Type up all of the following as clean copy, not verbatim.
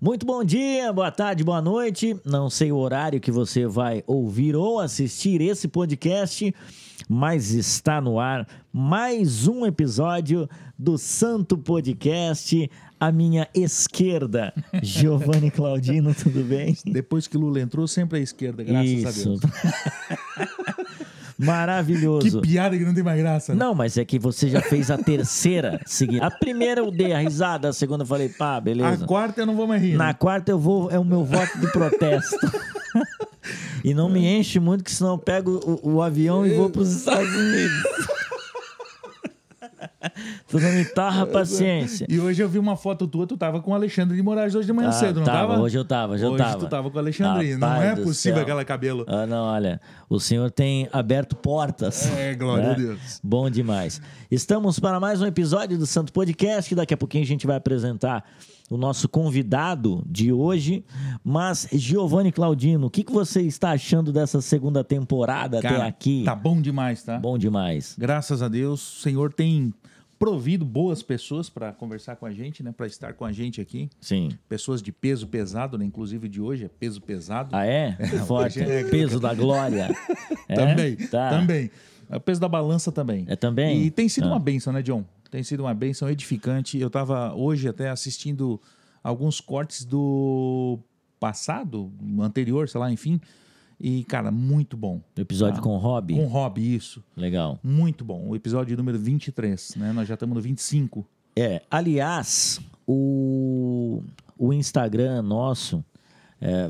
Muito bom dia, boa tarde, boa noite. Não sei o horário que você vai ouvir ou assistir esse podcast, mas está no ar mais um episódio do Santo Podcast. À minha esquerda, Giovanni Claudino, tudo bem? Depois que Lula entrou, sempre à esquerda, graças a Deus. Maravilhoso. Que piada que não tem mais graça. Né? Não, mas é que você já fez a terceira seguida. A primeira eu dei a risada, a segunda eu falei, pá, beleza. A quarta eu não vou mais rir. Na né? quarta eu vou, é o meu voto de protesto. E não me enche muito, que senão eu pego o avião e vou para os Estados Unidos. Tu não me tarra paciência. E hoje eu vi uma foto tua, tu tava com o Alexandre de Moraes hoje de manhã cedo, não tava? Hoje eu tava. Hoje tu tava com o Alexandre, não é possível aquele cabelo. Ah, não, olha, o senhor tem aberto portas. É, glória a Deus. Bom demais. Estamos para mais um episódio do Santo Podcast, daqui a pouquinho a gente vai apresentar o nosso convidado de hoje, mas Giovanni Claudino, o que você está achando dessa segunda temporada? Cara, até aqui? Tá bom demais, tá? Bom demais. Graças a Deus, o Senhor tem provido boas pessoas para conversar com a gente, né? Para estar com a gente aqui. Sim. Pessoas de peso pesado, né? Inclusive de hoje é peso pesado. Ah, é? Forte. Peso da glória. Também, tá. também. O peso da balança também. É também? E tem sido uma bênção, né, John? Tem sido uma bênção edificante. Eu estava hoje até assistindo alguns cortes do passado, anterior, sei lá, enfim. E, cara, muito bom. O episódio com o Rob? Com o Rob, isso. Legal. Muito bom. O episódio número 23, né? Nós já estamos no 25. Aliás, o Instagram nosso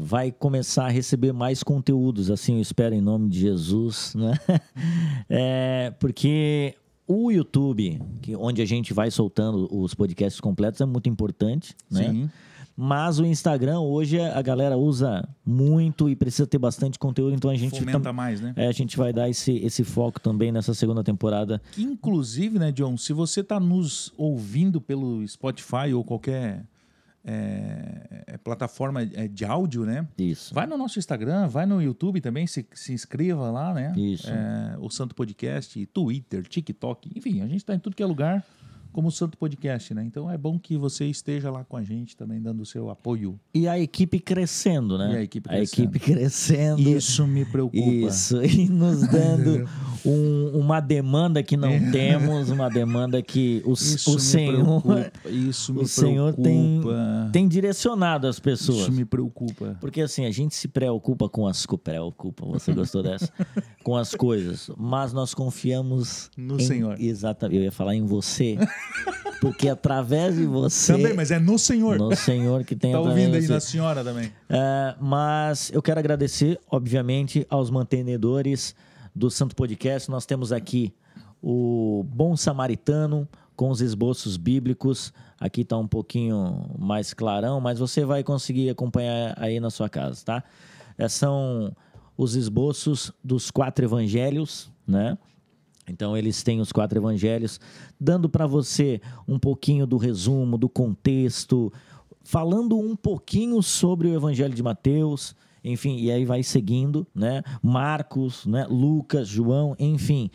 vai começar a receber mais conteúdos, assim, eu espero em nome de Jesus, né? Porque o YouTube, onde a gente vai soltando os podcasts completos, é muito importante, né? Sim. Mas o Instagram hoje a galera usa muito e precisa ter bastante conteúdo, então a gente fomenta mais, né? A gente vai dar esse foco também nessa segunda temporada. Inclusive, né, John, se você está nos ouvindo pelo Spotify ou qualquer plataforma de áudio, né? Isso. Vai no nosso Instagram, vai no YouTube também, se inscreva lá, né? Isso. O Santo Podcast, Twitter, TikTok, enfim, a gente está em tudo que é lugar como o Santo Podcast, né? Então é bom que você esteja lá com a gente também, dando o seu apoio. E a equipe crescendo, né? E a equipe crescendo. Isso me preocupa. Isso, e nos dando uma demanda que não temos, uma demanda que o Senhor... Isso me o Senhor tem direcionado as pessoas. Isso me preocupa. Porque assim, a gente se preocupa com as... Preocupa, você gostou dessa? Com as coisas, mas nós confiamos no Senhor. Exatamente, eu ia falar em você... Porque através de você... Também, mas é no Senhor. No Senhor que tem através de você. Está ouvindo aí na senhora também. Mas eu quero agradecer, obviamente, aos mantenedores do Santo Podcast. Nós temos aqui o Bom Samaritano com os esboços bíblicos. Aqui está um pouquinho mais clarão, mas você vai conseguir acompanhar aí na sua casa, tá? São os esboços dos 4 evangelhos, né? Então, eles têm os 4 evangelhos, dando para você um pouquinho do resumo, do contexto, falando um pouquinho sobre o evangelho de Mateus, enfim, e aí vai seguindo, né? Marcos, né? Lucas, João, enfim,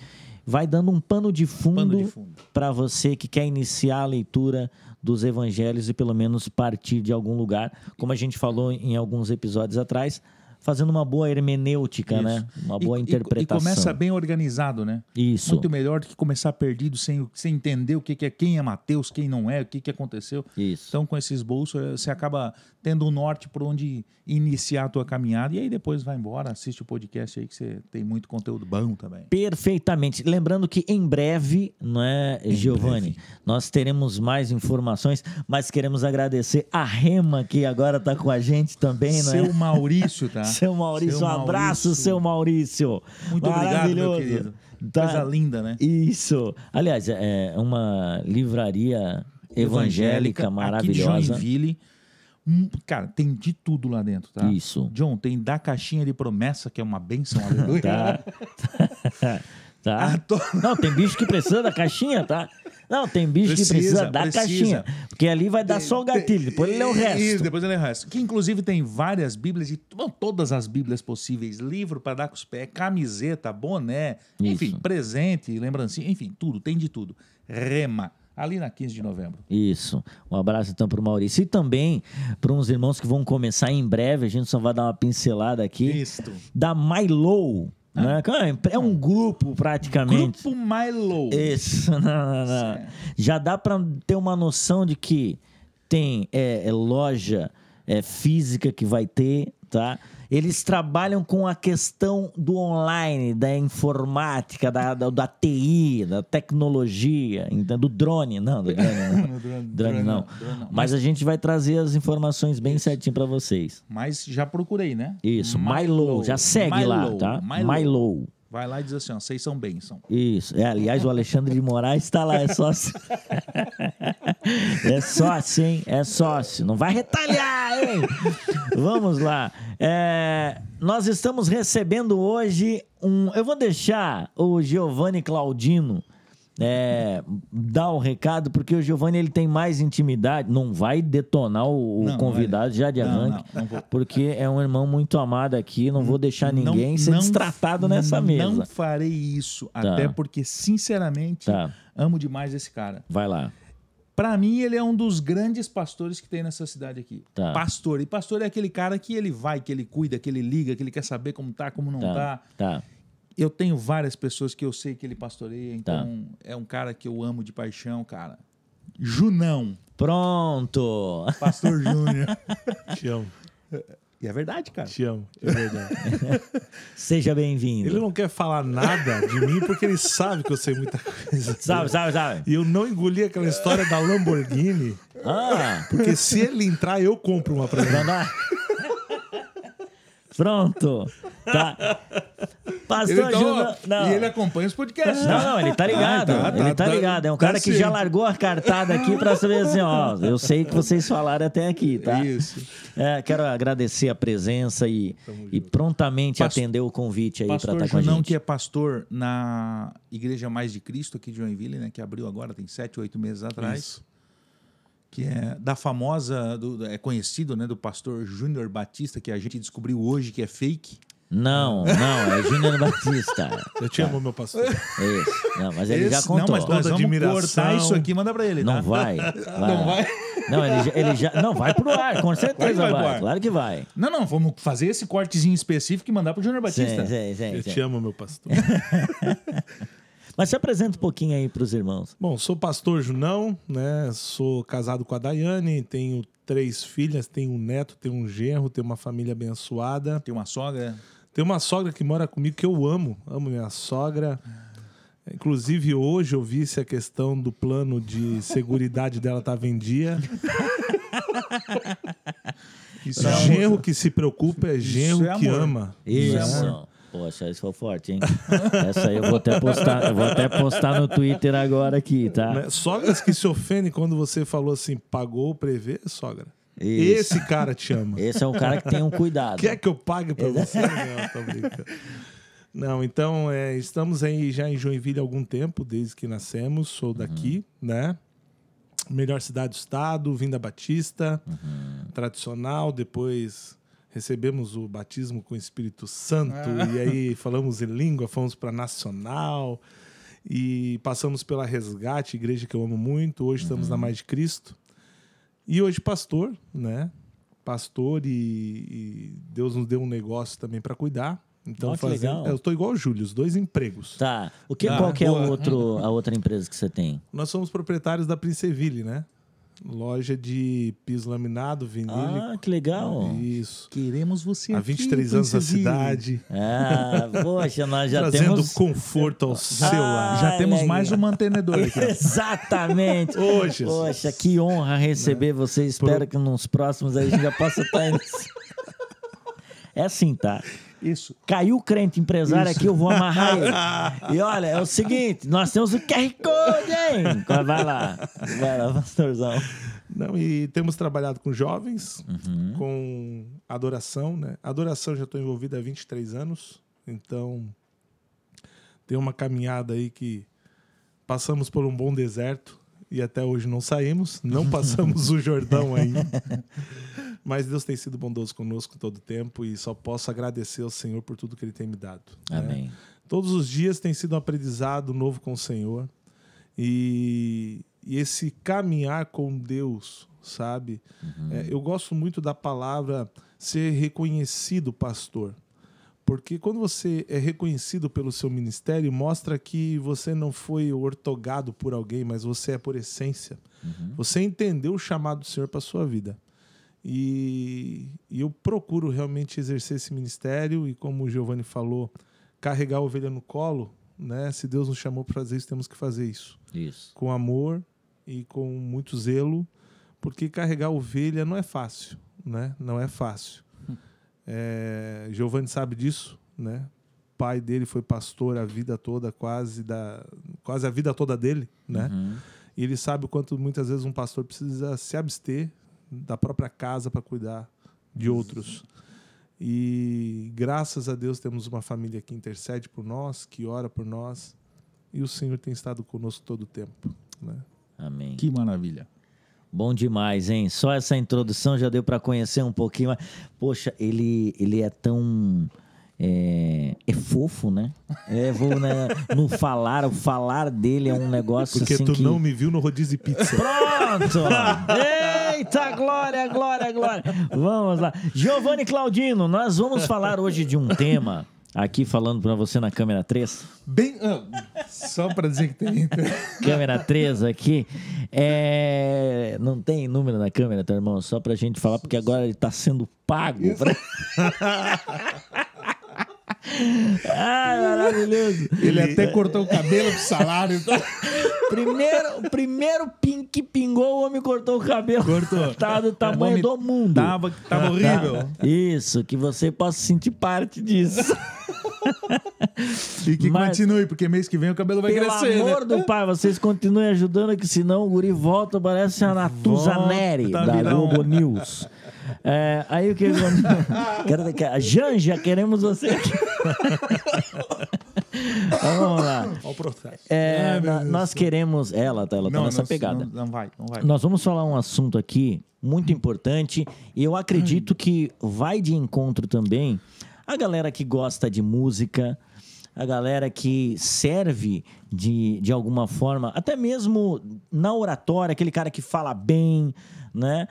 vai dando um pano de fundo para você que quer iniciar a leitura dos evangelhos e pelo menos partir de algum lugar, como a gente falou em alguns episódios atrás, fazendo uma boa hermenêutica, isso, né? Uma boa interpretação. E começa bem organizado, né? Isso. Muito melhor do que começar perdido, sem entender o que é, quem é Mateus, quem não é, o que aconteceu. Isso. Então, com esses bolsos, você acaba tendo um norte por onde iniciar a tua caminhada e aí depois vai embora, assiste o podcast aí que você tem muito conteúdo bom também. Perfeitamente. Lembrando que em breve, não é, Giovanni? Nós teremos mais informações, mas queremos agradecer a Rema, que agora está com a gente também, não é? Seu Maurício, tá? Seu Maurício, um abraço, seu Maurício. Muito obrigado, meu querido. Coisa linda, né? Isso. Aliás, é uma livraria evangélica maravilhosa. Aqui de Joinville. Cara, tem de tudo lá dentro, tá? Isso. John, tem da caixinha de promessa, que é uma bênção, aleluia. Tá. Não, tem bicho que precisa da caixinha, tá? Não, tem bicho que precisa da caixinha. Porque ali vai dar só o gatilho, depois ele lê o resto. Isso, depois ele lê o resto. Que inclusive tem várias bíblias, todas as bíblias possíveis. Livro para dar com os pés, camiseta, boné, enfim, presente, lembrancinha, enfim, tudo, tem de tudo. Rema. Ali na 15 de novembro. Isso. Um abraço então para o Maurício. E também para uns irmãos que vão começar em breve, a gente só vai dar uma pincelada aqui. Isso. Da Milo. Né? É um grupo praticamente. Grupo Milo. Isso. Não. Já dá para ter uma noção de que tem loja física que vai ter, tá? Eles trabalham com a questão do online, da informática, da TI, da tecnologia, do drone. Não, do drone não. Mas a gente vai trazer as informações bem certinho para vocês. Mas já procurei, né? Isso, Milo. Já segue lá, tá? Milo. Vai lá e diz assim, ó, vocês são bênção. Isso. Aliás, o Alexandre de Moraes está lá, é sócio. É sócio, hein? É sócio. Não vai retalhar, hein? Vamos lá. Nós estamos recebendo hoje eu vou deixar o Giovanni Claudino dar um recado, porque o Giovanni ele tem mais intimidade. Não vai detonar o convidado já de arranque, não vou. Porque é um irmão muito amado aqui. Não vou deixar ninguém ser destratado nessa mesa. Não farei isso, até porque, sinceramente, amo demais esse cara. Vai lá. Pra mim, ele é um dos grandes pastores que tem nessa cidade aqui. Pastor. E pastor é aquele cara que ele vai, que ele cuida, que ele liga, que ele quer saber como tá, como não tá. Eu tenho várias pessoas que eu sei que ele pastoreia, então é um cara que eu amo de paixão, cara. Junão. Pronto. Pastor Júnior. Te amo. E é verdade, cara. Te amo, é verdade. Seja bem-vindo. Ele não quer falar nada de mim porque ele sabe que eu sei muita coisa. Sabe. E eu não engoli aquela história da Lamborghini. Porque se ele entrar, eu compro uma pra ele. Pronto. Tá. Pastor Júnior. E ele acompanha os podcasts. Não, ele tá ligado. Ele tá ligado. É um cara que já largou a cartada aqui pra saber assim, ó. Eu sei que vocês falaram até aqui, tá? Isso. Quero agradecer a presença e prontamente atender o convite aí pra estar com a gente. Pastor Junão, que é pastor na Igreja Mais de Cristo aqui de Joinville, né? Que abriu agora, tem 7, 8 meses atrás. Isso. Que é da famosa, é conhecido, né? Do pastor Júnior Batista, que a gente descobriu hoje que é fake. Não, é Júnior Batista. Eu te amo, meu pastor. Isso. Não, mas ele já contou. Não, mas nós vamos cortar isso aqui e manda pra ele, tá? Não vai. Não vai? Não, ele já... Não, vai pro ar, com certeza vai. Claro que vai. Não, vamos fazer esse cortezinho específico e mandar pro Júnior Batista. Sim. Eu te amo, meu pastor. Mas se apresenta um pouquinho aí pros irmãos. Bom, sou pastor Junão, né? Sou casado com a Daiane, tenho 3 filhas, tenho um neto, tenho um genro, tenho uma família abençoada. Tem uma sogra? Tem uma sogra que mora comigo que eu amo minha sogra. Inclusive, hoje eu vi se a questão do plano de seguridade dela estava em dia. Genro que se preocupa é genro que ama. Isso. Poxa, isso foi forte, hein? Essa aí eu vou até postar no Twitter agora aqui, tá? Sogras que se ofendem quando você falou assim, pagou o prevê, sogra. Isso. Esse cara te ama. Esse é um cara que tem um cuidado. Quer que eu pague pra você? Não, tô brincando. Não, então, estamos aí já em Joinville há algum tempo, desde que nascemos, sou daqui, né? Melhor cidade do estado, Vinda Batista, tradicional, depois recebemos o batismo com o Espírito Santo, e aí falamos em língua, fomos para Nacional, e passamos pela Resgate, igreja que eu amo muito, hoje estamos na Mais de Cristo, e hoje pastor, né? Pastor e Deus nos deu um negócio também para cuidar. Então, legal. Eu estou igual o Júlio, os 2 empregos. Tá. Qual que é a outra empresa que você tem? Nós somos proprietários da Princeville, né? Loja de piso laminado, vinil. Que legal. Isso. Queremos você há 23 anos na cidade. Poxa, nós já trazendo temos... conforto ao seu lar. Já temos mais um mantenedor aqui. Exatamente. Poxa, que honra receber você. Espero que nos próximos aí a gente já possa estar indo... É assim, tá? Isso. Caiu o crente empresário aqui, eu vou amarrar ele. E olha, é o seguinte, nós temos o QR Code, hein? Vai lá, pastorzão. Não, e temos trabalhado com jovens, com adoração, né? Adoração já estou envolvido há 23 anos, então tem uma caminhada aí que passamos por um bom deserto e até hoje não saímos, não passamos o Jordão ainda. Mas Deus tem sido bondoso conosco todo o tempo e só posso agradecer ao Senhor por tudo que Ele tem me dado. Amém. Todos os dias tem sido um aprendizado novo com o Senhor e e esse caminhar com Deus, sabe? Eu gosto muito da palavra ser reconhecido pastor. Porque quando você é reconhecido pelo seu ministério, mostra que você não foi ortogado por alguém, mas você é por essência. Você entendeu o chamado do Senhor para a sua vida. E eu procuro realmente exercer esse ministério e, como o Giovanni falou, carregar a ovelha no colo, né? Se Deus nos chamou para fazer isso, temos que fazer isso. Com amor e com muito zelo, porque carregar a ovelha não é fácil, né? Não é fácil. Giovanni sabe disso, né? O pai dele foi pastor a vida toda, quase a vida toda dele, né? E ele sabe o quanto muitas vezes um pastor precisa se abster da própria casa para cuidar de outros. E graças a Deus temos uma família que intercede por nós, que ora por nós, e o Senhor tem estado conosco todo o tempo, né? Amém. Que maravilha. Bom demais, hein? Só essa introdução já deu para conhecer um pouquinho. Poxa, ele é tão... É fofo, né? No falar, o falar dele é um negócio porque assim tu não me viu no rodízio de pizza. Pronto! Eita, glória, glória, glória! Vamos lá. Giovanni Claudino, nós vamos falar hoje de um tema... Aqui falando para você na câmera 3. Só para dizer que tem. Câmera 3 aqui. Não tem número na câmera, tá, irmão? Só pra gente falar, porque agora ele tá sendo pago. Ai, maravilhoso. Ele até cortou o cabelo pro salário. Primeiro que pingou, o homem cortou o cabelo. Cortou. Tá do tamanho do mundo. Tava horrível. Isso, que você possa sentir parte disso. E que continue, porque mês que vem o cabelo vai crescer. Pelo amor do pai, vocês continuem ajudando, que senão o guri volta, parece a Natuza Neri da Globo News. Aí o que a Janja, queremos você aqui. Vamos lá. Olha o processo. Nós queremos... Ela tá nessa pegada. Não vai. Nós vamos falar um assunto aqui muito importante e eu acredito que vai de encontro também a galera que gosta de música, a galera que serve de alguma forma, até mesmo na oratória, aquele cara que fala bem, né?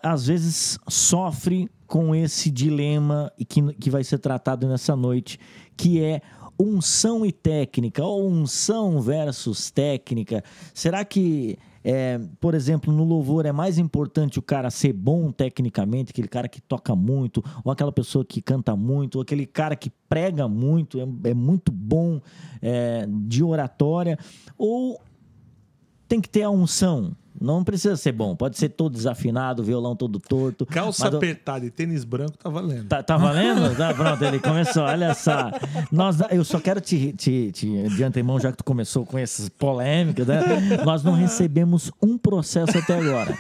Às vezes sofre com esse dilema que vai ser tratado nessa noite, que é unção e técnica, ou unção versus técnica. Será que, por exemplo, no louvor é mais importante o cara ser bom tecnicamente, aquele cara que toca muito, ou aquela pessoa que canta muito, ou aquele cara que prega muito, é muito bom de oratória, ou tem que ter a unção? Não precisa ser bom, pode ser todo desafinado, violão todo torto. Calça apertada e tênis branco tá valendo. Tá valendo? Tá, pronto, ele começou, olha só. Eu só quero de antemão, já que tu começou com essas polêmicas, né? Nós não recebemos um processo até agora.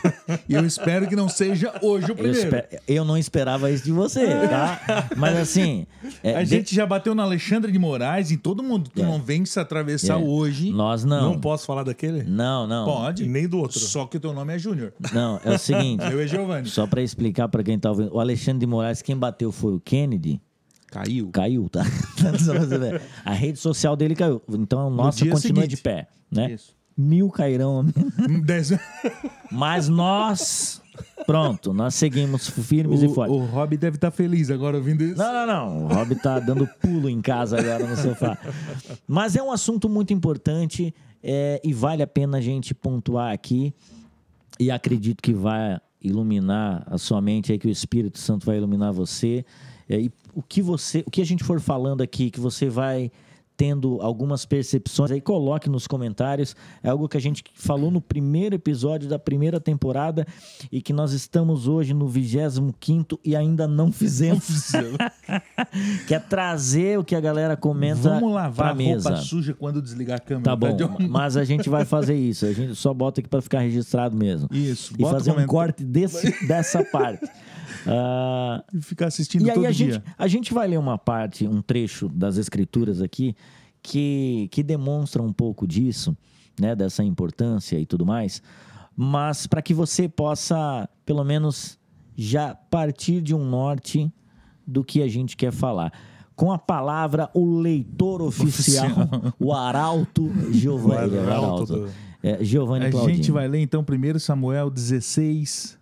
E eu espero que não seja hoje o primeiro. Eu não esperava isso de você, tá? Mas assim... a gente já bateu na Alexandre de Moraes e todo mundo. Tu não vem se atravessar hoje. Nós não. Não posso falar daquele? Não. Pode. E nem do outro. Só que o teu nome é Júnior. Não, é o seguinte. Eu e Giovanni. Só pra explicar pra quem tá ouvindo. O Alexandre de Moraes, quem bateu foi o Kennedy. Caiu, tá? A rede social dele caiu. Então a nossa continua de pé, né? Isso. 1000 cairão. 10. Mas nós... Pronto, nós seguimos firmes e fortes. O Rob deve estar feliz agora ouvindo isso. Não. O Rob tá dando pulo em casa agora no sofá. Mas é um assunto muito importante e vale a pena a gente pontuar aqui. E acredito que vai iluminar a sua mente, aí que o Espírito Santo vai iluminar você. E o que a gente for falando aqui, que você vai tendo algumas percepções, aí coloque nos comentários. É algo que a gente falou no primeiro episódio da primeira temporada e que nós estamos hoje no 25º e ainda não fizemos. Que é trazer o que a galera comenta pra mesa. Vamos lavar a roupa suja quando desligar a câmera. Tá bom, mas a gente vai fazer isso. A gente só bota aqui para ficar registrado mesmo. Isso. E fazer um corte dessa parte. E ficar assistindo todo dia. E aí a gente vai ler um trecho das escrituras aqui que demonstra um pouco disso, né, dessa importância e tudo mais, mas para que você possa, pelo menos, já partir de um norte do que a gente quer falar. com a palavra, o leitor oficial, o Arauto Giovanni. Giovanni A Claudinho. gente vai ler então 1 Samuel 16,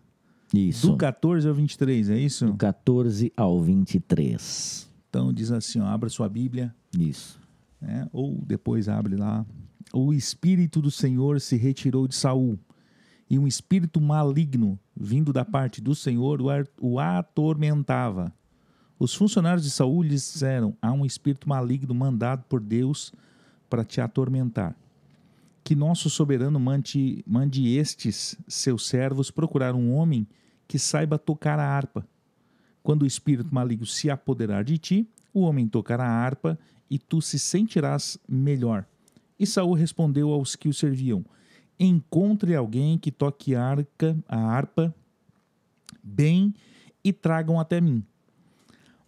Isso. do 14 ao 23, é isso? Do 14 ao 23. Então diz assim, ó, abra sua Bíblia, Isso. né? Ou depois abre lá. O Espírito do Senhor se retirou de Saul, e um espírito maligno, vindo da parte do Senhor, o atormentava. Os funcionários de Saul lhe disseram, há um espírito maligno mandado por Deus para te atormentar. Que nosso soberano mande estes seus servos procurar um homem que saiba tocar a harpa. Quando o espírito maligno se apoderar de ti, o homem tocará a harpa e tu se sentirás melhor. E Saul respondeu aos que o serviam, encontre alguém que toque a harpa bem e tragam até mim.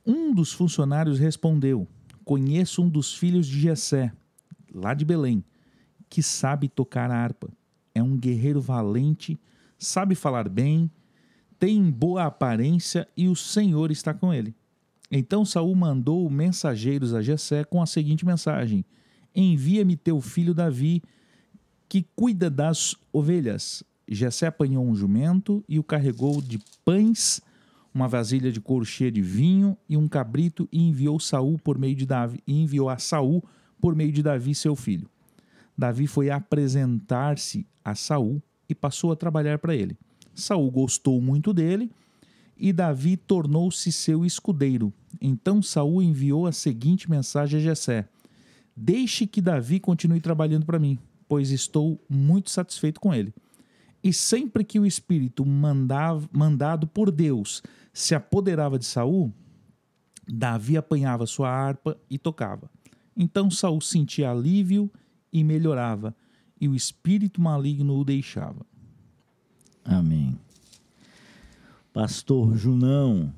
Um dos funcionários respondeu, conheço um dos filhos de Jessé, lá de Belém, que sabe tocar a harpa. É um guerreiro valente, sabe falar bem, tem boa aparência e o Senhor está com ele. Então Saul mandou mensageiros a Jessé com a seguinte mensagem, envia-me teu filho Davi, que cuida das ovelhas. Jessé apanhou um jumento e o carregou de pães, uma vasilha de couro cheia de vinho e um cabrito e enviou a Saul por meio de Davi, seu filho. Davi foi apresentar-se a Saul e passou a trabalhar para ele. Saul gostou muito dele e Davi tornou-se seu escudeiro. Então Saul enviou a seguinte mensagem a Jessé: deixe que Davi continue trabalhando para mim, pois estou muito satisfeito com ele. E sempre que o espírito mandado por Deus se apoderava de Saul, Davi apanhava sua harpa e tocava. Então Saul sentia alívio e melhorava, e o espírito maligno o deixava. Amém. Pastor Junão,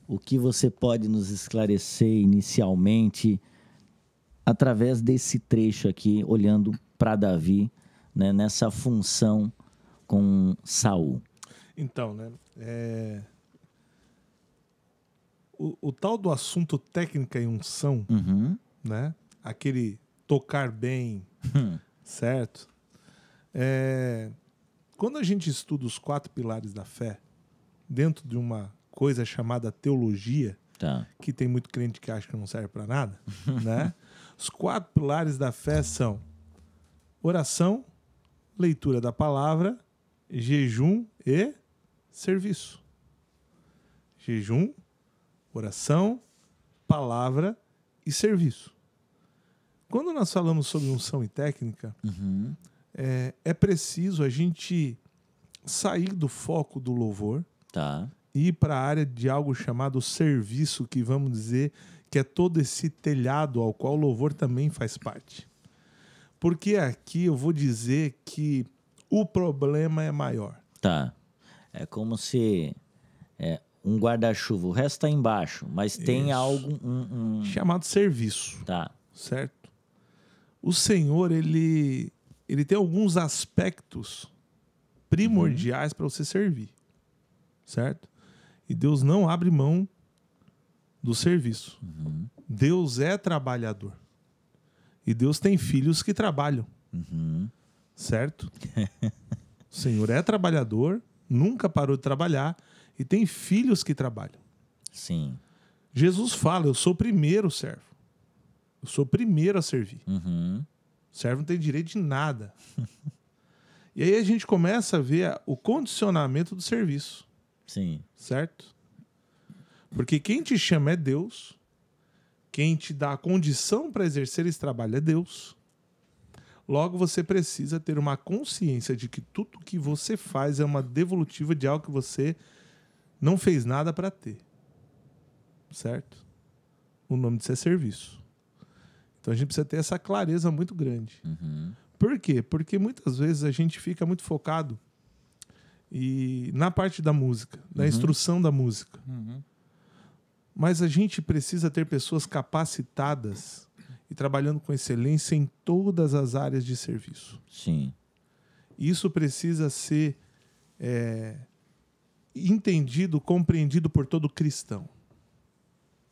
o que você pode nos esclarecer inicialmente através desse trecho aqui, olhando para Davi, né, nessa função com Saul? Então, né, o tal do assunto técnica e unção, né, aquele tocar bem, certo? Quando a gente estuda os 4 pilares da fé, dentro de uma coisa chamada teologia, que tem muito crente que acha que não serve para nada, né? Os 4 pilares da fé são oração, leitura da palavra, jejum e serviço. Jejum, oração, palavra e serviço. Quando nós falamos sobre unção e técnica, é preciso a gente sair do foco do louvor e ir para a área de algo chamado serviço, que vamos dizer que é todo esse telhado ao qual o louvor também faz parte. Porque aqui eu vou dizer que o problema é maior. É como se um guarda-chuva, o resto está embaixo, mas tem algo... chamado serviço. Certo? O Senhor, ele tem alguns aspectos primordiais para você servir. Certo? E Deus não abre mão do serviço. Deus é trabalhador. E Deus tem filhos que trabalham. Certo? O Senhor é trabalhador, nunca parou de trabalhar e tem filhos que trabalham. Sim. Jesus fala, eu sou o primeiro servo. Eu sou o primeiro a servir. O servo não tem direito de nada. E aí a gente começa a ver o condicionamento do serviço. Sim. Certo? Porque quem te chama é Deus. Quem te dá a condição para exercer esse trabalho é Deus. Logo, você precisa ter uma consciência de que tudo que você faz é uma devolutiva de algo que você não fez nada para ter. Certo? O nome disso é serviço. Então a gente precisa ter essa clareza muito grande. Por quê? Porque muitas vezes a gente fica muito focado na parte da música, na instrução da música. Mas a gente precisa ter pessoas capacitadas e trabalhando com excelência em todas as áreas de serviço. Sim. Isso precisa ser entendido, compreendido por todo cristão.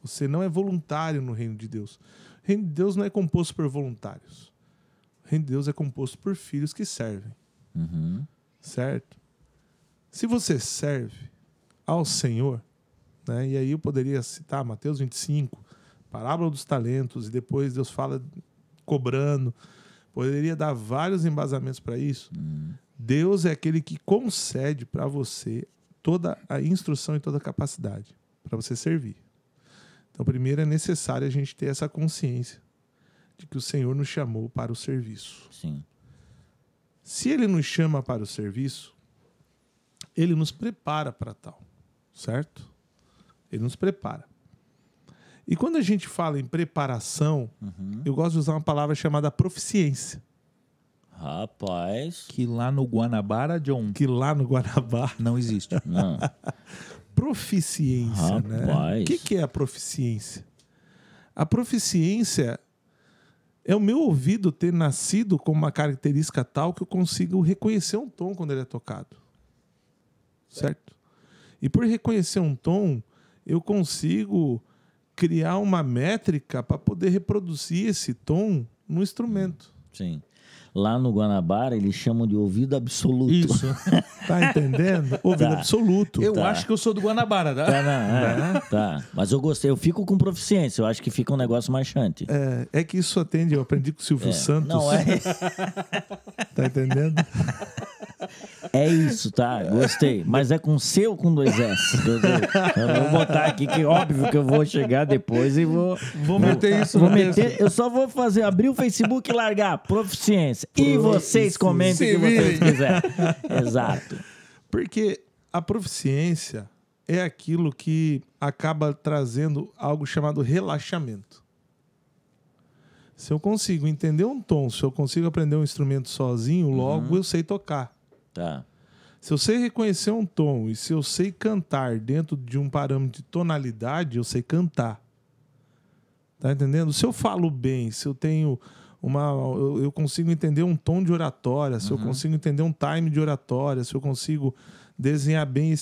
Você não é voluntário no reino de Deus. O reino de Deus não é composto por voluntários. O reino de Deus é composto por filhos que servem. Certo? Se você serve ao Senhor, né, e aí eu poderia citar Mateus 25, parábola dos talentos, e depois Deus fala cobrando, poderia dar vários embasamentos para isso. Deus é aquele que concede para você toda a instrução e toda a capacidade para você servir. Então, primeiro é necessário a gente ter essa consciência de que o Senhor nos chamou para o serviço. Sim. Se Ele nos chama para o serviço, Ele nos prepara para tal, certo? Ele nos prepara. E quando a gente fala em preparação, eu gosto de usar uma palavra chamada proficiência. Rapaz. Que lá no Guanabara, John, Que lá no Guanabara... não existe. Não. Proficiência, né? Rapaz. O que é a proficiência? A proficiência é o meu ouvido ter nascido com uma característica tal que eu consigo reconhecer um tom quando ele é tocado. Certo? E por reconhecer um tom, eu consigo criar uma métrica para poder reproduzir esse tom no instrumento. Sim. Lá no Guanabara, eles chamam de ouvido absoluto. Isso. Tá entendendo? Ouvido Tá. absoluto. Eu acho que eu sou do Guanabara, tá? Tá, não, tá. Mas eu gostei, eu fico com proficiência, eu acho que fica um negócio marchante. É que isso atende, eu aprendi com o Silvio Santos. Não, Tá entendendo? é isso, tá? Gostei. Mas é com C ou com 2 S? Eu vou botar aqui, que óbvio que eu vou chegar depois e vou meter isso vou no meter. Eu só vou abrir o Facebook e largar proficiência. E vocês comentem o que vocês quiserem. Exato. Porque a proficiência é aquilo que acaba trazendo algo chamado relaxamento. Se eu consigo entender um tom, se eu consigo aprender um instrumento sozinho, logo eu sei tocar. Tá. Se eu sei reconhecer um tom e se eu sei cantar dentro de um parâmetro de tonalidade, eu sei cantar. Tá entendendo? Se eu falo bem, se eu tenho eu consigo entender um tom de oratória, se eu consigo entender um time de oratória, se eu consigo desenhar bem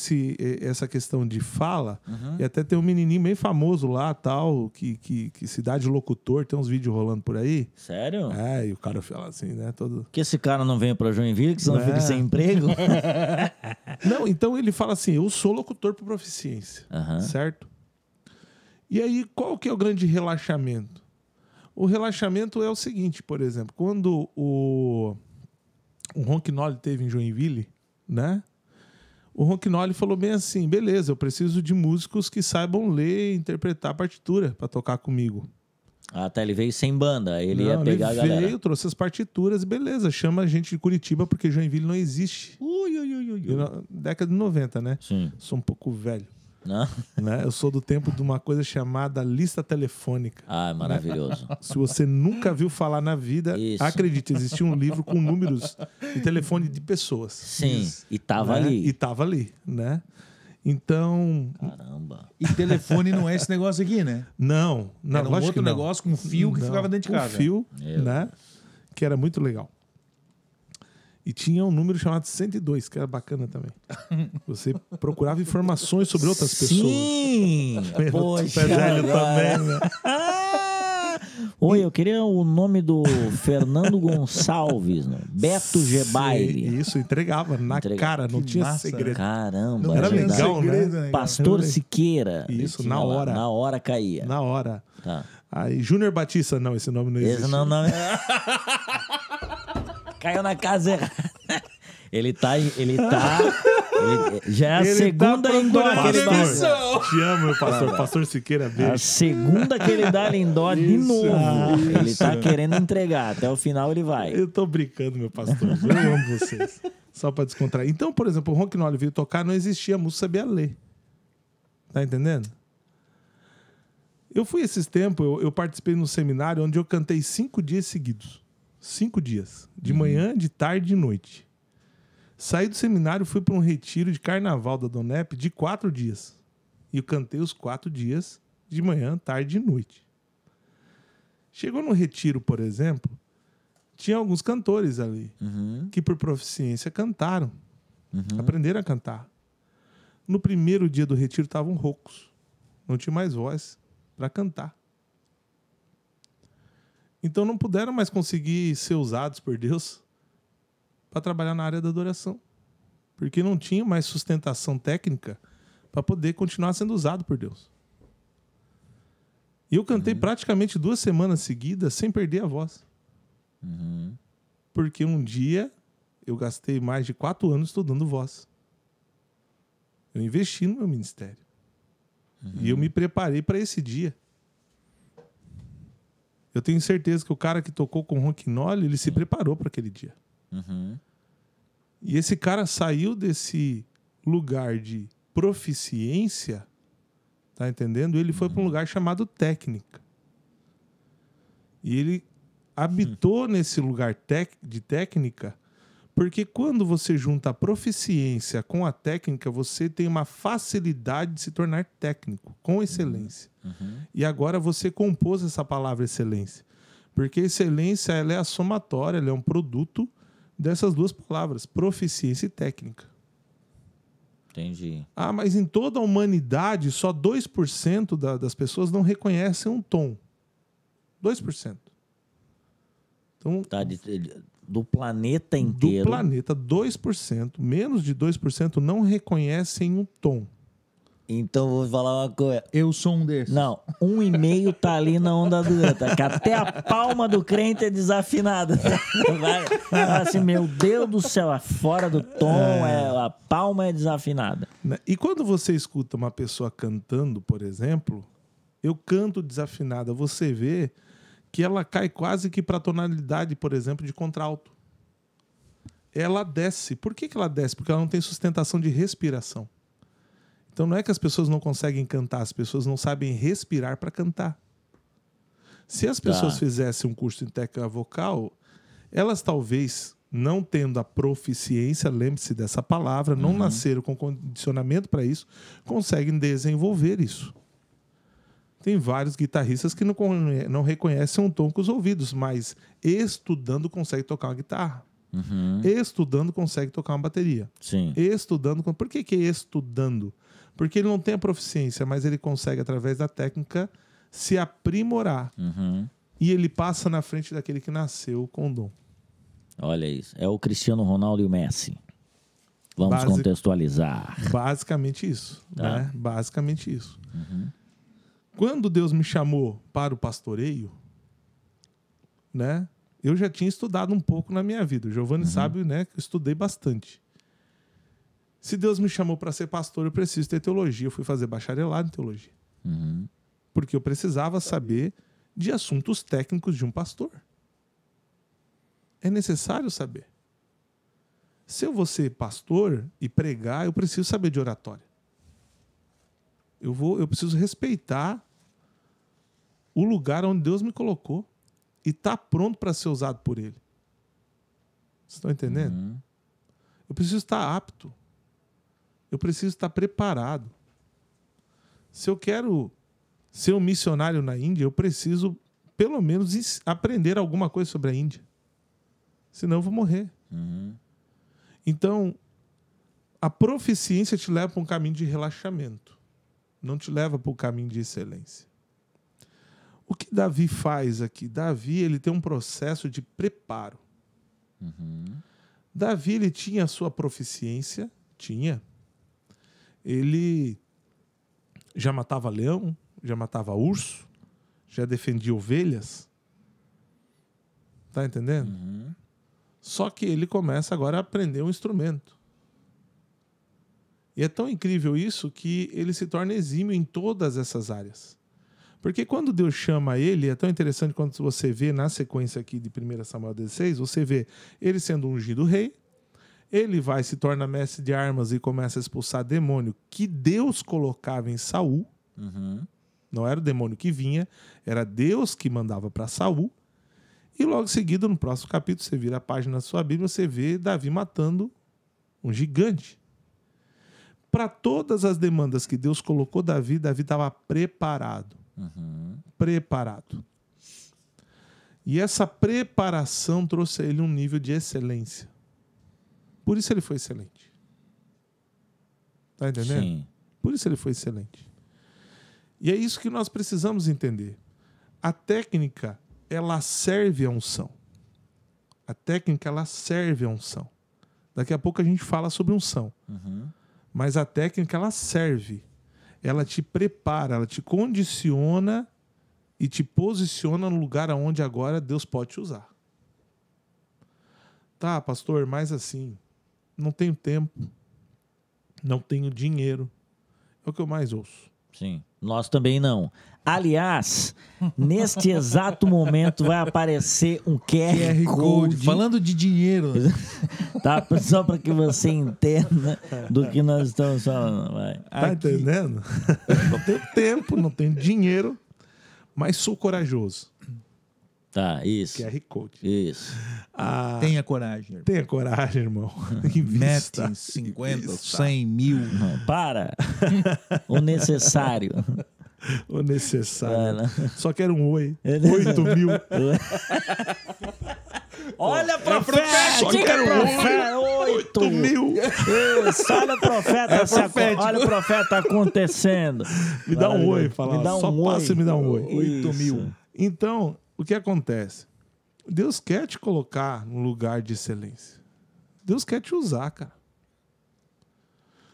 essa questão de fala, e até tem um menininho bem famoso lá, tal, que cidade locutor, tem uns vídeos rolando por aí. Sério? E o cara fala assim, né? Todo... Que esse cara não venha pra Joinville, que senão fica sem emprego? Não, então ele fala assim, eu sou locutor por proficiência, certo? E aí, qual que é o grande relaxamento? O relaxamento é o seguinte, por exemplo, quando o Ronquinoli teve em Joinville, né? O Ronquinoli falou bem assim, beleza, eu preciso de músicos que saibam ler e interpretar a partitura para tocar comigo. Ah, tá, ele veio sem banda, ele ia pegar a galera. Ele veio, trouxe as partituras, beleza, chama a gente de Curitiba porque Joinville não existe. Década de 90, né? Sim. Sou um pouco velho. Não? Né? Eu sou do tempo de uma coisa chamada lista telefônica. Ah, maravilhoso. Se você nunca viu falar na vida, Isso. acredite, existia um livro com números de telefone de pessoas. Sim, e tava Né? ali. E tava ali, né? Então... Caramba. E telefone não é esse negócio aqui, né? Não, Era um lógico outro que não. negócio com fio que Não, ficava dentro de um casa. fio, né? Que era muito legal. E tinha um número chamado 102, que era bacana também. Você procurava informações sobre outras pessoas. Sim! Poxa, Pé velho agora. também, né? Oi, eu queria o nome do Fernando Gonçalves, né? Beto Gebaile. Isso, entregava na cara, não Que tinha massa, segredo. Caramba, Não Era é tinha verdade. legal, segredo, né? Pastor Era Siqueira. Isso, Ele na tinha lá, hora. na hora caía. Na hora. Tá. Aí, Júnior Batista, não, esse nome não existe. Esse não. Caiu na casa errada. Ele já é a Ele segunda tá lindó que ele dá. Pastor, te amo, meu pastor. Pastor Siqueira, A beijo. segunda que ele dá lindó de Isso, novo. Ele isso. tá querendo entregar. Até o final ele vai. Eu tô brincando, meu pastor. Eu amo vocês. Só pra descontrair. Então, por exemplo, o Ronquinoli veio tocar, não existia música, sabia ler. Tá entendendo? Eu fui esses tempos, eu participei num seminário onde eu cantei 5 dias seguidos. 5 dias. De manhã, de tarde e de noite. Saí do seminário, fui para um retiro de carnaval da Donep de 4 dias. E eu cantei os 4 dias, de manhã, tarde e noite. Chegou no retiro, por exemplo, tinha alguns cantores ali que por proficiência cantaram. Aprenderam a cantar. No primeiro dia do retiro estavam roucos. Não tinha mais voz. para cantar. Então não puderam mais conseguir ser usados por Deus para trabalhar na área da adoração, porque não tinha mais sustentação técnica para poder continuar sendo usado por Deus. E eu cantei praticamente 2 semanas seguidas sem perder a voz. Porque um dia eu gastei mais de 4 anos estudando voz. Eu investi no meu ministério. E eu me preparei para esse dia. Eu tenho certeza que o cara que tocou com ronquinol, ele se preparou para aquele dia. E esse cara saiu desse lugar de proficiência, tá entendendo? Ele foi para um lugar chamado técnica. E ele habitou nesse lugar de técnica, porque quando você junta a proficiência com a técnica, você tem uma facilidade de se tornar técnico, com excelência. E agora você compôs essa palavra excelência. Porque excelência, ela é a somatória, ela é um produto dessas 2 palavras, proficiência e técnica. Entendi. Ah, mas em toda a humanidade, só 2% das pessoas não reconhecem um tom. 2%. Então, Tá, do planeta inteiro. do planeta, 2%, menos de 2% não reconhecem um tom. Então, vou falar uma coisa. Eu sou um desses. Não, 1,5 tá ali na onda dura, que até a palma do crente é desafinada. Vai assim, meu Deus do céu, é fora do tom, a palma é desafinada. E quando você escuta uma pessoa cantando, por exemplo, eu canto desafinada, você vê que ela cai quase que para a tonalidade, por exemplo, de contralto. Ela desce. Por que ela desce? Porque ela não tem sustentação de respiração. Então não é que as pessoas não conseguem cantar, as pessoas não sabem respirar para cantar. Se as pessoas fizessem um curso em técnica vocal, elas talvez, não tendo a proficiência, lembre-se dessa palavra, não nasceram com condicionamento para isso, conseguem desenvolver isso. Tem vários guitarristas que não reconhecem um tom com os ouvidos, mas estudando consegue tocar uma guitarra. Estudando consegue tocar uma bateria. Sim. Estudando. Por que estudando? Porque ele não tem a proficiência, mas ele consegue, através da técnica, se aprimorar. E ele passa na frente daquele que nasceu com o dom. Olha isso. É o Cristiano Ronaldo e o Messi. Vamos contextualizar. Basicamente isso. Né? Basicamente isso. Quando Deus me chamou para o pastoreio, né, eu já tinha estudado um pouco na minha vida. O Giovanni sabe, né, que eu estudei bastante. Se Deus me chamou para ser pastor, eu preciso ter teologia. Eu fui fazer bacharelado em teologia. Porque eu precisava saber de assuntos técnicos de um pastor. É necessário saber. Se eu vou ser pastor e pregar, eu preciso saber de oratória. Eu preciso respeitar o lugar onde Deus me colocou e estar pronto para ser usado por Ele. Vocês estão entendendo? Eu preciso estar apto. Eu preciso estar preparado. Se eu quero ser um missionário na Índia, eu preciso, pelo menos, aprender alguma coisa sobre a Índia. Senão eu vou morrer. Então, a proficiência te leva para um caminho de relaxamento. Não te leva para o caminho de excelência. O que Davi faz aqui? Davi, ele tem um processo de preparo. Davi, ele tinha a sua proficiência. Tinha. Ele já matava leão, já matava urso, já defendia ovelhas. Tá entendendo? Só que ele começa agora a aprender um instrumento. E é tão incrível isso que ele se torna exímio em todas essas áreas. Porque quando Deus chama ele, é tão interessante quando você vê na sequência aqui de 1 Samuel 16, você vê ele sendo ungido rei, ele vai, se torna mestre de armas e começa a expulsar demônio que Deus colocava em Saul. Não era o demônio que vinha, era Deus que mandava para Saul. E logo em seguida, no próximo capítulo, você vira a página da sua Bíblia, você vê Davi matando um gigante. Para todas as demandas que Deus colocou Davi estava preparado. Preparado. E essa preparação trouxe a ele um nível de excelência. Por isso ele foi excelente. Tá entendendo? Sim. Por isso ele foi excelente. E é isso que nós precisamos entender. A técnica, ela serve à unção. A técnica, ela serve à unção. Daqui a pouco a gente fala sobre unção. Mas a técnica, ela serve. Ela te prepara, ela te condiciona e te posiciona no lugar onde agora Deus pode te usar. Tá, pastor, mas assim, não tenho tempo, não tenho dinheiro. É o que eu mais ouço. Sim, nós também não. Aliás, neste exato momento vai aparecer um QR Code. Falando de dinheiro. Tá? Só para que você entenda do que nós estamos falando. Vai. Tá entendendo? Não tenho tempo, não tenho dinheiro, mas sou corajoso. Tá, isso. QR Code. Isso. Tenha coragem. Tenha coragem, irmão. Mete Invista. 50, 100 mil. Não, para. O necessário. O necessário. Né? Só quero um oi. 8 mil. Olha, profeta! Só quero profeta! 8 mil. Isso, olha o profeta, olha o profeta acontecendo. Me dá um oi. Fala, Me dá um só oi. passa e me dá um oi. 8 Isso. mil. Então, o que acontece? Deus quer te colocar num lugar de excelência. Deus quer te usar, cara.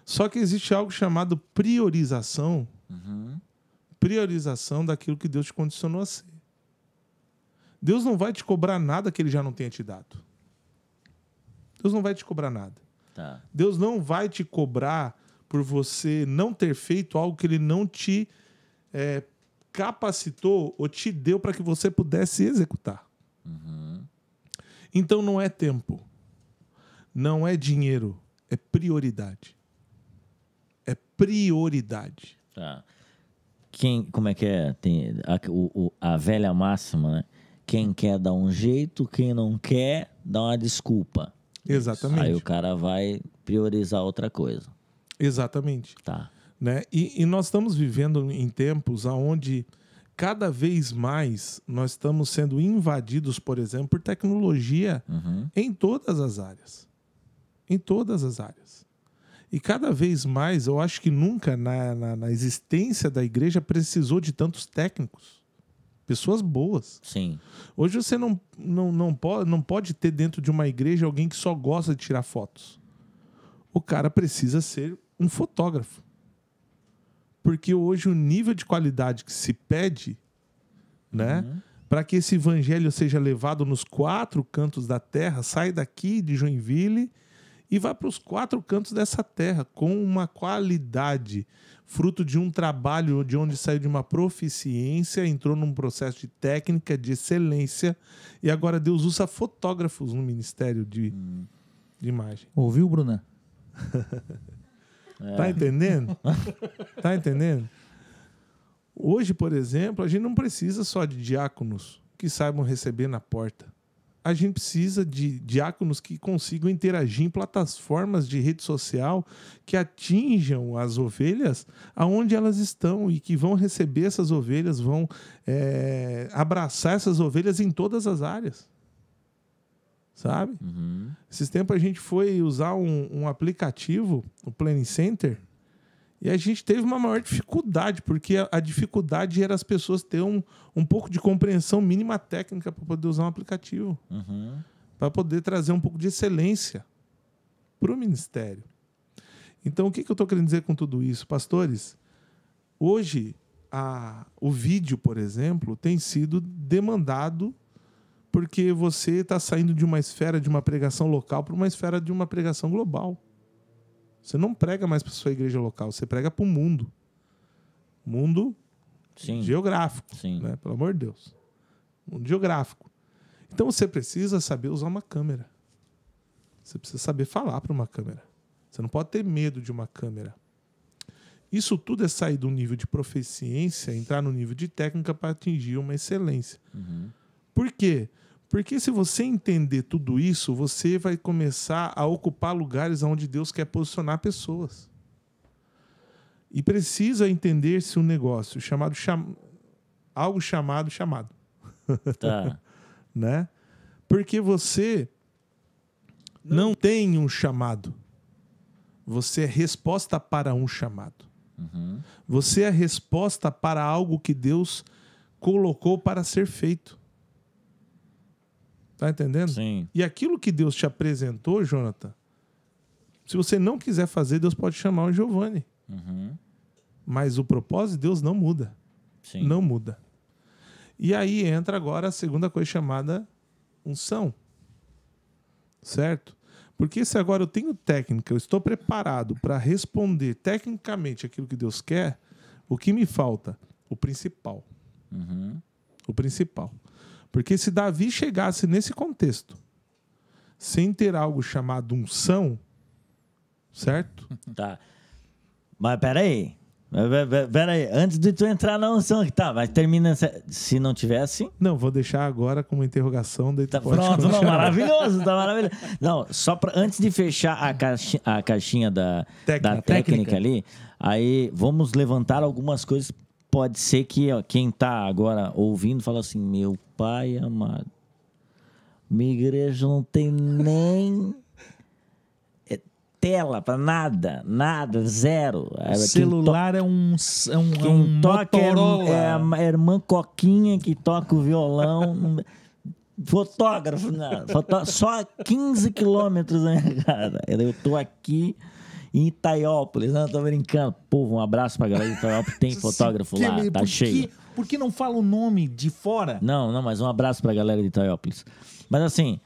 Só que existe algo chamado priorização. Priorização daquilo que Deus te condicionou a ser. Deus não vai te cobrar nada que Ele já não tenha te dado. Deus não vai te cobrar nada. Tá. Deus não vai te cobrar por você não ter feito algo que Ele não te capacitou ou te deu para que você pudesse executar. Então não é tempo, não é dinheiro, é prioridade. É prioridade. Tá. Como é que é? Tem a velha máxima, né? Quem quer dá um jeito, quem não quer dá uma desculpa. Exatamente. Aí o cara vai priorizar outra coisa. Exatamente. Tá. Né? E nós estamos vivendo em tempos onde cada vez mais nós estamos sendo invadidos, por exemplo, por tecnologia em todas as áreas. Em todas as áreas. E cada vez mais, eu acho que nunca na existência da igreja precisou de tantos técnicos. Pessoas boas. Sim. Hoje você não pode ter dentro de uma igreja alguém que só gosta de tirar fotos. O cara precisa ser um fotógrafo. Porque hoje o nível de qualidade que se pede, né, para que esse evangelho seja levado nos 4 cantos da terra, sai daqui de Joinville e vai para os 4 cantos dessa terra com uma qualidade, fruto de um trabalho de onde saiu de uma proficiência, entrou num processo de técnica, de excelência, e agora Deus usa fotógrafos no ministério de imagem. Ouviu, Bruna? Tá entendendo? Tá entendendo? Hoje, por exemplo, a gente não precisa só de diáconos que saibam receber na porta. A gente precisa de diáconos que consigam interagir em plataformas de rede social que atinjam as ovelhas aonde elas estão e que vão receber essas ovelhas, vão abraçar essas ovelhas em todas as áreas. Sabe? Esses tempos a gente foi usar um aplicativo, o Planning Center, e a gente teve uma maior dificuldade, porque a dificuldade era as pessoas terem um pouco de compreensão mínima técnica para poder usar um aplicativo. Para poder trazer um pouco de excelência para o ministério. Então, o que eu estou querendo dizer com tudo isso? Pastores, hoje o vídeo, por exemplo, tem sido demandado porque você está saindo de uma esfera de uma pregação local para uma esfera de uma pregação global. Você não prega mais para sua igreja local, você prega para o mundo. Mundo geográfico, né? Pelo amor de Deus. Mundo geográfico. Então você precisa saber usar uma câmera. Você precisa saber falar para uma câmera. Você não pode ter medo de uma câmera. Isso tudo é sair do nível de proficiência, entrar no nível de técnica para atingir uma excelência. Por quê? Porque se você entender tudo isso, você vai começar a ocupar lugares onde Deus quer posicionar pessoas. E precisa entender-se um negócio chamado algo chamado. Tá. Né? Porque você não tem um chamado. Você é resposta para um chamado. Você é a resposta para algo que Deus colocou para ser feito. Tá entendendo? Sim. E aquilo que Deus te apresentou, Jonathan, se você não quiser fazer, Deus pode chamar o Giovanni. Mas o propósito de Deus não muda. Sim. Não muda. E aí entra agora a segunda coisa chamada unção. Certo? Porque se agora eu tenho técnica, eu estou preparado para responder tecnicamente aquilo que Deus quer, o que me falta? O principal. O principal. Porque se Davi chegasse nesse contexto, sem ter algo chamado unção, certo? Tá. Mas peraí. Peraí. Antes de tu entrar na unção, tá, mas termina. Se não tivesse. Não, vou deixar agora como interrogação. Daí tu Tá pode pronto, não, continuar. maravilhoso, tá maravilhoso. Não, só pra, antes de fechar a caixinha da técnica ali, aí vamos levantar algumas coisas. Pode ser que ó, quem tá agora ouvindo fala assim: meu pai amado, minha igreja não tem nem tela pra nada, zero. Celular é um Quem toca Motorola. é a irmã Coquinha que toca o violão. Fotógrafo, não. Só 15 quilômetros, né, cara? Eu tô aqui em Itaiópolis, não, tô brincando. Povo, um abraço pra galera de Itaiópolis. Tem fotógrafo lá, tá cheio. Por que não fala o nome de fora? Não, mas um abraço pra galera de Itaiópolis. Mas assim,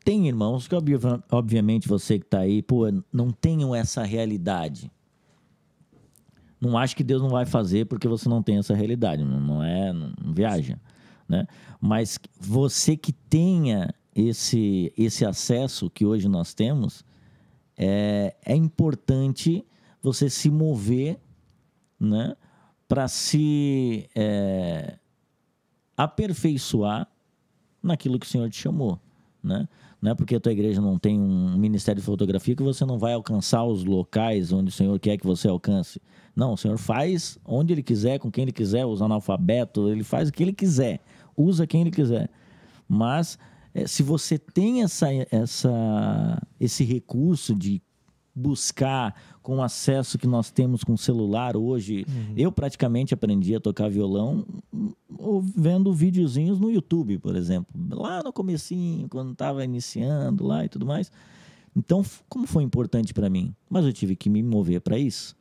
tem irmãos que, obviamente, você que tá aí, pô, não tenham essa realidade. Não acho que Deus não vai fazer porque você não tem essa realidade. Não viaja, né? Mas você que tenha esse acesso que hoje nós temos, é importante você se mover, né, para se aperfeiçoar naquilo que o Senhor te chamou, né? Não é porque a tua igreja não tem um ministério de fotografia que você não vai alcançar os locais onde o Senhor quer que você alcance. Não, o Senhor faz onde Ele quiser, com quem Ele quiser, os analfabetos, Ele faz o que Ele quiser, usa quem Ele quiser. Mas se você tem esse recurso de buscar com o acesso que nós temos com o celular hoje, eu praticamente aprendi a tocar violão vendo videozinhos no YouTube, por exemplo, lá no comecinho, quando estava iniciando lá e tudo mais. Então, como foi importante para mim? Mas eu tive que me mover para isso.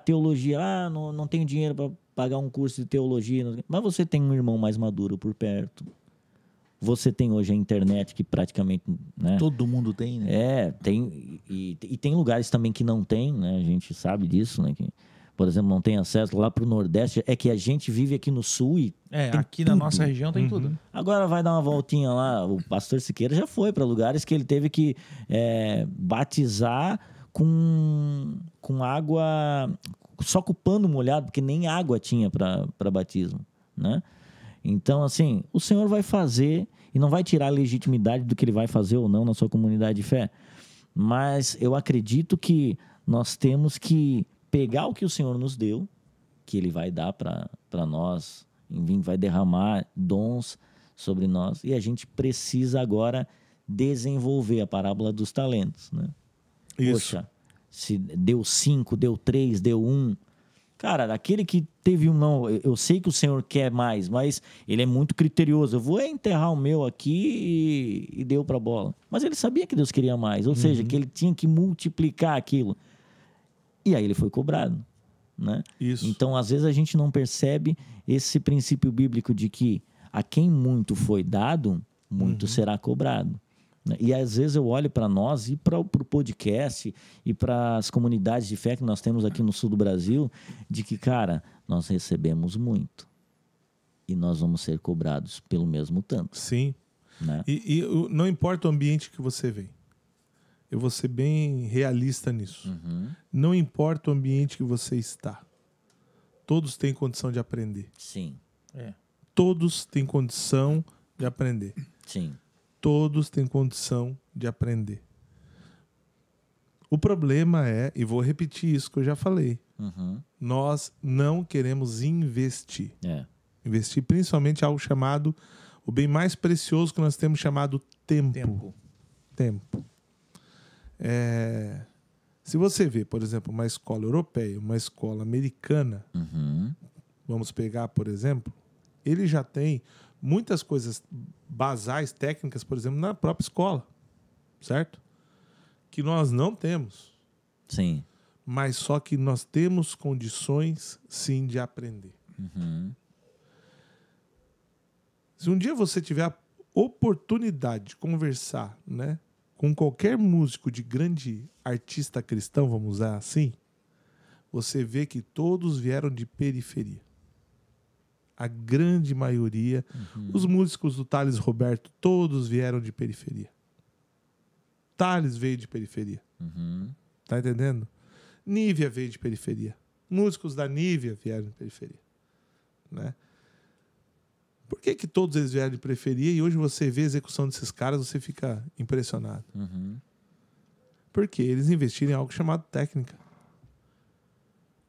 Teologia, não tenho dinheiro para pagar um curso de teologia, mas você tem um irmão mais maduro por perto. Você tem hoje a internet que praticamente, né? Todo mundo tem, né? Tem. E tem lugares também que não tem, né? A gente sabe disso, né? Que, por exemplo, não tem acesso lá para o Nordeste. É que a gente vive aqui no Sul e aqui na nossa região tem tudo. Agora vai dar uma voltinha lá. O pastor Siqueira já foi para lugares que ele teve que batizar com água, só com o pano molhado, porque nem água tinha para batismo, né? Então, assim, o Senhor vai fazer e não vai tirar a legitimidade do que Ele vai fazer ou não na sua comunidade de fé. Mas eu acredito que nós temos que pegar o que o Senhor nos deu, que Ele vai dar para nós, enfim, vai derramar dons sobre nós, e a gente precisa agora desenvolver a parábola dos talentos, né? Isso. Poxa, se deu 5, deu 3, deu 1... Cara, aquele que teve não, eu sei que o Senhor quer mais, mas Ele é muito criterioso. Eu vou enterrar o meu aqui e deu para a bola. Mas ele sabia que Deus queria mais, ou seja, que ele tinha que multiplicar aquilo. E aí ele foi cobrado, né? Isso. Então, às vezes a gente não percebe esse princípio bíblico de que a quem muito foi dado, muito será cobrado. E às vezes eu olho para nós e para o podcast e para as comunidades de fé que nós temos aqui no sul do Brasil, de que, cara, nós recebemos muito e nós vamos ser cobrados pelo mesmo tanto. Sim. Né? E não importa o ambiente que você vem. Eu vou ser bem realista nisso. Não importa o ambiente que você está. Todos têm condição de aprender. Sim. Todos têm condição de aprender. Sim. Todos têm condição de aprender. O problema é, e vou repetir isso que eu já falei, nós não queremos investir. Investir principalmente algo chamado, o bem mais precioso que nós temos chamado tempo. Se você vê, por exemplo, uma escola europeia, uma escola americana, vamos pegar, por exemplo, ele já tem muitas coisas basais, técnicas, por exemplo, na própria escola, certo? Que nós não temos. Sim. Mas só que nós temos condições, sim, de aprender. Se um dia você tiver a oportunidade de conversar, né, com qualquer músico de grande artista cristão, vamos usar assim, você vê que todos vieram de periferia. A grande maioria, os músicos do Thales Roberto, todos vieram de periferia. Thales veio de periferia. Tá entendendo? Nívia veio de periferia. Músicos da Nívia vieram de periferia. Né? Por que todos eles vieram de periferia e hoje você vê a execução desses caras, você fica impressionado? Porque eles investiram em algo chamado técnica.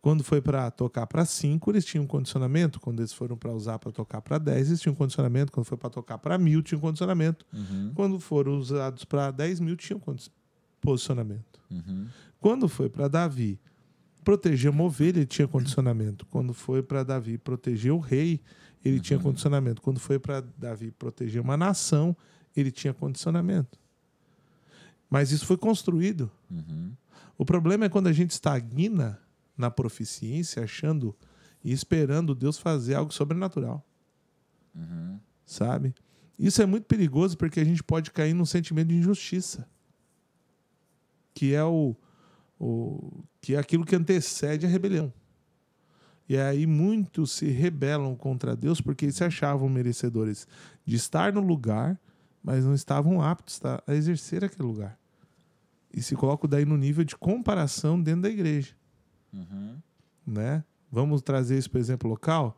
Quando foi para tocar para 5, eles tinham condicionamento. Quando eles foram para usar para tocar para 10, eles tinham condicionamento. Quando foi para tocar para 1000, tinham condicionamento. Quando foram usados para 10.000, tinham posicionamento. Quando foi para Davi proteger uma ovelha, ele tinha condicionamento. Quando foi para Davi proteger o rei, ele tinha condicionamento. Quando foi para Davi proteger uma nação, ele tinha condicionamento. Mas isso foi construído. O problema é quando a gente estagna na proficiência, achando e esperando Deus fazer algo sobrenatural. Sabe? Isso é muito perigoso porque a gente pode cair num sentimento de injustiça, que é que é aquilo que antecede a rebelião. E aí muitos se rebelam contra Deus porque eles se achavam merecedores de estar no lugar, mas não estavam aptos a exercer aquele lugar. E se colocam daí no nível de comparação dentro da igreja. Né? Vamos trazer isso para o exemplo local?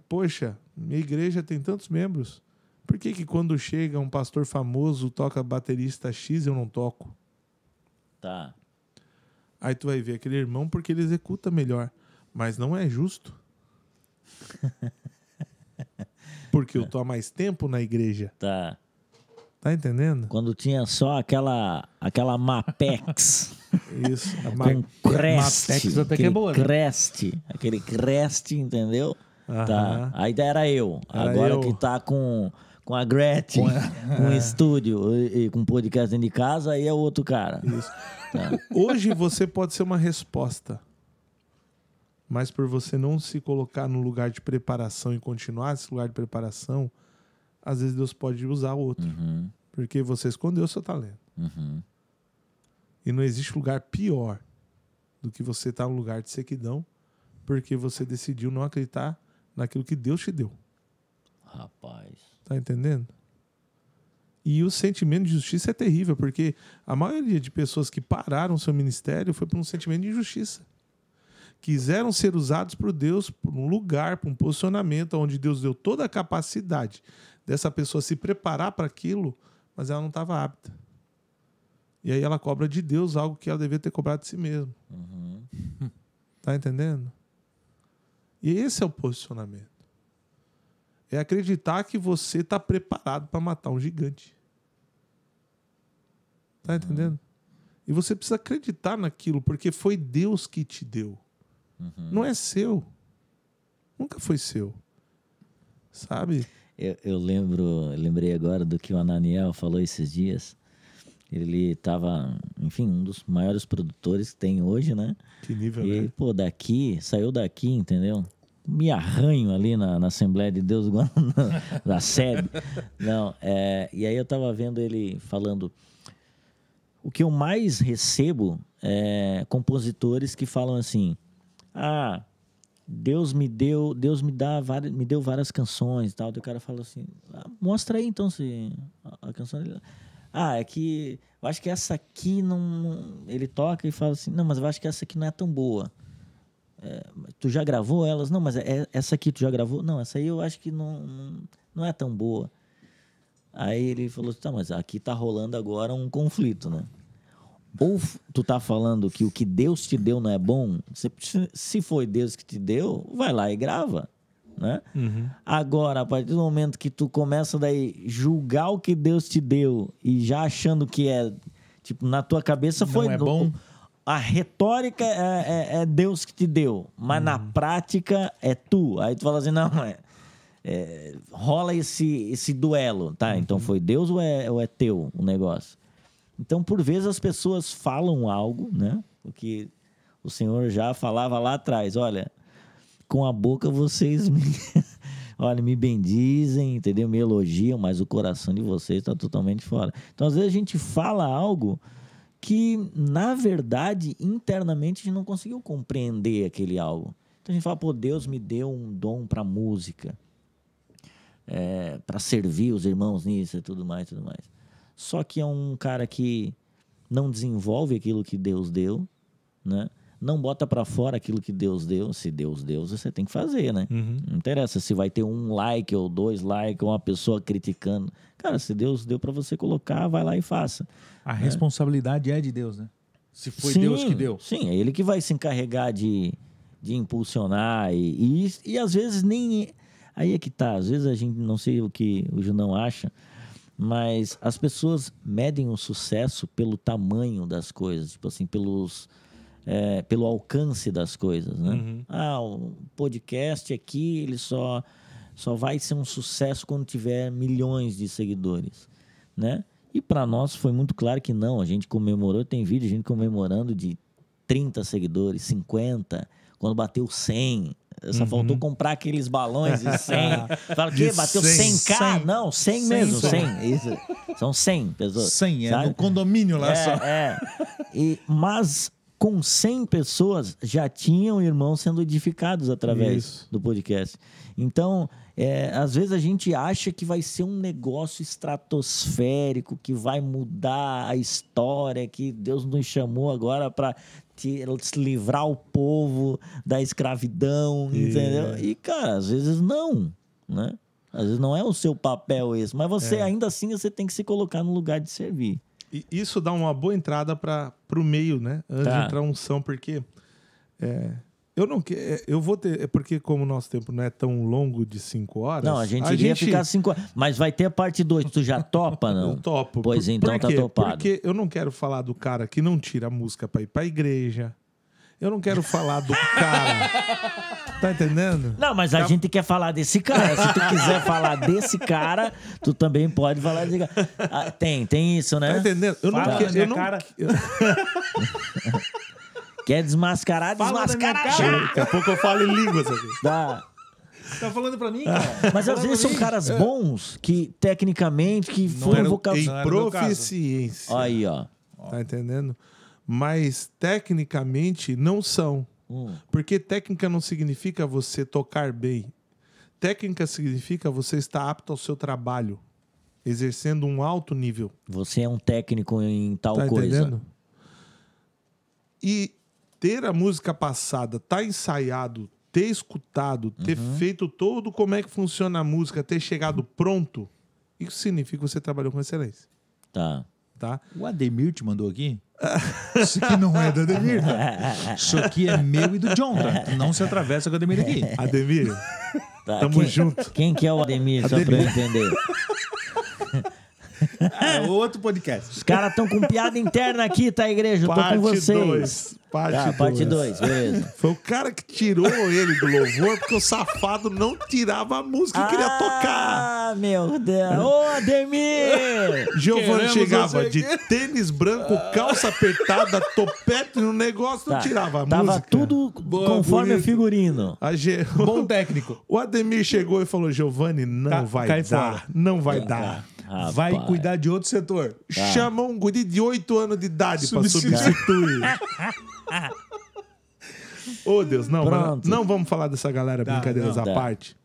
Poxa, minha igreja tem tantos membros. Por que quando chega um pastor famoso, toca baterista X, eu não toco? Tá. Aí tu vai ver aquele irmão porque ele executa melhor. Mas não é justo. Porque eu tô há mais tempo na igreja. Tá. Tá entendendo? Quando tinha só aquela Mapex. Isso. Com Crest. Mapex até que é boa, né? Aquele Crest, entendeu? Tá. Aí era eu. Agora que tá com a Gretchen, com o estúdio e com podcast dentro de casa, aí é o outro cara. Isso. Tá. Hoje você pode ser uma resposta. Mas por você não se colocar no lugar de preparação e continuar nesse lugar de preparação, às vezes Deus pode usar outro. Porque você escondeu o seu talento. E não existe lugar pior do que você estar no lugar de sequidão porque você decidiu não acreditar naquilo que Deus te deu. Rapaz. Tá entendendo? E o sentimento de justiça é terrível, porque a maioria de pessoas que pararam seu ministério foi por um sentimento de injustiça. Quiseram ser usados por Deus, por um lugar, por um posicionamento onde Deus deu toda a capacidade dessa pessoa se preparar para aquilo, mas ela não estava apta. E aí ela cobra de Deus algo que ela devia ter cobrado de si mesma. Tá entendendo? E esse é o posicionamento. É acreditar que você está preparado para matar um gigante. Tá entendendo? E você precisa acreditar naquilo, porque foi Deus que te deu. Não é seu. Nunca foi seu. Sabe? Eu lembrei agora do que o Ananiel falou esses dias. Ele estava, enfim, um dos maiores produtores que tem hoje, né? Que nível, e, né? pô, saiu daqui, entendeu? Me arranho ali na Assembleia de Deus, da SEB. Não, e aí eu tava vendo ele falando... O que eu mais recebo é compositores que falam assim... Deus me deu várias canções e tal. E o cara fala assim... mostra aí, então, se a canção dele... é que eu acho que essa aqui não... Ele toca e fala assim... Não, mas eu acho que essa aqui não é tão boa. Tu já gravou elas? Não, mas essa aqui tu já gravou? Não, essa aí eu acho que não é tão boa. Aí ele falou assim, tá, mas aqui tá rolando agora um conflito, né? Ou tu tá falando que o que Deus te deu não é bom, se foi Deus que te deu, vai lá e grava, né? Agora, a partir do momento que tu começa daí julgar o que Deus te deu e já achando que é Tipo, na tua cabeça foi... Não é bom. A retórica é Deus que te deu, mas na prática é tu. Aí tu fala assim, não, rola esse duelo, tá? Então foi Deus ou é teu o negócio? Então, por vezes, as pessoas falam algo, né? Porque o Senhor já falava lá atrás, olha, com a boca vocês me bendizem, entendeu? Me elogiam, mas o coração de vocês está totalmente fora. Então, às vezes, a gente fala algo que, na verdade, internamente, a gente não conseguiu compreender aquele algo. Então, a gente fala, pô, Deus me deu um dom para música, para servir os irmãos nisso e tudo mais, tudo mais. Só que é um cara que não desenvolve aquilo que Deus deu, né? Não bota para fora aquilo que Deus deu. Se Deus deu, você tem que fazer, né? Não interessa se vai ter 1 like ou 2 likes ou uma pessoa criticando. Cara, se Deus deu para você colocar, vai lá e faça. A responsabilidade é de Deus, né? Se foi Sim, Deus que deu. Sim, é ele que vai se encarregar de impulsionar e às vezes nem... Aí é que tá, às vezes a gente, não sei o que o Junão acha, mas as pessoas medem o sucesso pelo tamanho das coisas, tipo assim, pelo alcance das coisas, né? O podcast aqui, ele só vai ser um sucesso quando tiver milhões de seguidores, né? E para nós foi muito claro que não, a gente comemorou, tem vídeo a gente comemorando de 30 seguidores, 50, quando bateu 100. Só faltou comprar aqueles balões de 100. Fala o quê? Bateu 100k? 100. Não, 100 mesmo, 100. Isso. São 100 pessoas. 100, sabe? no condomínio lá só. Mas com 100 pessoas já tinham irmãos sendo edificados através do podcast. Então, às vezes a gente acha que vai ser um negócio estratosférico, que vai mudar a história, que Deus nos chamou agora para livrar o povo da escravidão, entendeu? E, cara, às vezes não, né? Às vezes não é o seu papel esse, mas você ainda assim você tem que se colocar no lugar de servir. E isso dá uma boa entrada para o meio, né? Antes de entrar a unção, porque eu não quero. Eu vou ter. É porque, como o nosso tempo não é tão longo de 5 horas. Não, a gente iria ficar 5 horas. Mas vai ter a parte 2. Tu já topa, não? Eu topo. Pois então tá topado. Porque eu não quero falar do cara que não tira a música para ir para a igreja. Eu não quero falar do cara. Tá entendendo? Não, mas a gente quer falar desse cara. Se tu quiser falar desse cara, tu também pode falar desse cara. Tem isso, né? Tá entendendo? Eu não quero. Eu não... cara. Quer desmascarar, desmascarar já. Daqui a pouco eu falo em línguas aqui. Dá. Tá falando pra mim, cara? Mas às vezes são caras bons que, tecnicamente, que foram vocados. Em proficiência. Aí, ó. Tá entendendo? Mas, tecnicamente, não são. Porque técnica não significa você tocar bem. Técnica significa você estar apto ao seu trabalho, exercendo um alto nível. Você é um técnico em tal Tá coisa. Entendendo? E ter a música passada, tá ensaiado, ter escutado, ter feito todo como é que funciona a música, ter chegado pronto, isso significa que você trabalhou com excelência. Tá. O Ademir te mandou aqui? Isso aqui não é do Ademir, tá? Isso aqui é meu e do John, tá? Não se atravessa com o Ademir aqui. Ademir, Tá. tamo junto. Quem que é o Ademir, só pra eu entender? Outro podcast. Os caras estão com piada interna aqui, tá, igreja? Eu tô com vocês. Parte 2, beleza. Foi o cara que tirou ele do louvor porque o safado não tirava a música que queria tocar. Ah, meu Deus. Ô, Ademir! Giovanni Queremos chegava você de tênis branco, calça apertada, topete no negócio, não tirava a Tava música. tudo conforme bonito. o figurino. Bom técnico. O Ademir chegou e falou, Giovanni, não vai cai dar. fora. Não vai dar. Rapaz. Vai cuidar de outro setor. Chama um guri de 8 anos de idade pra Substituir. substituir. Ô, Deus, não, Pronto. não vamos falar dessa galera, brincadeiras à Tá. parte.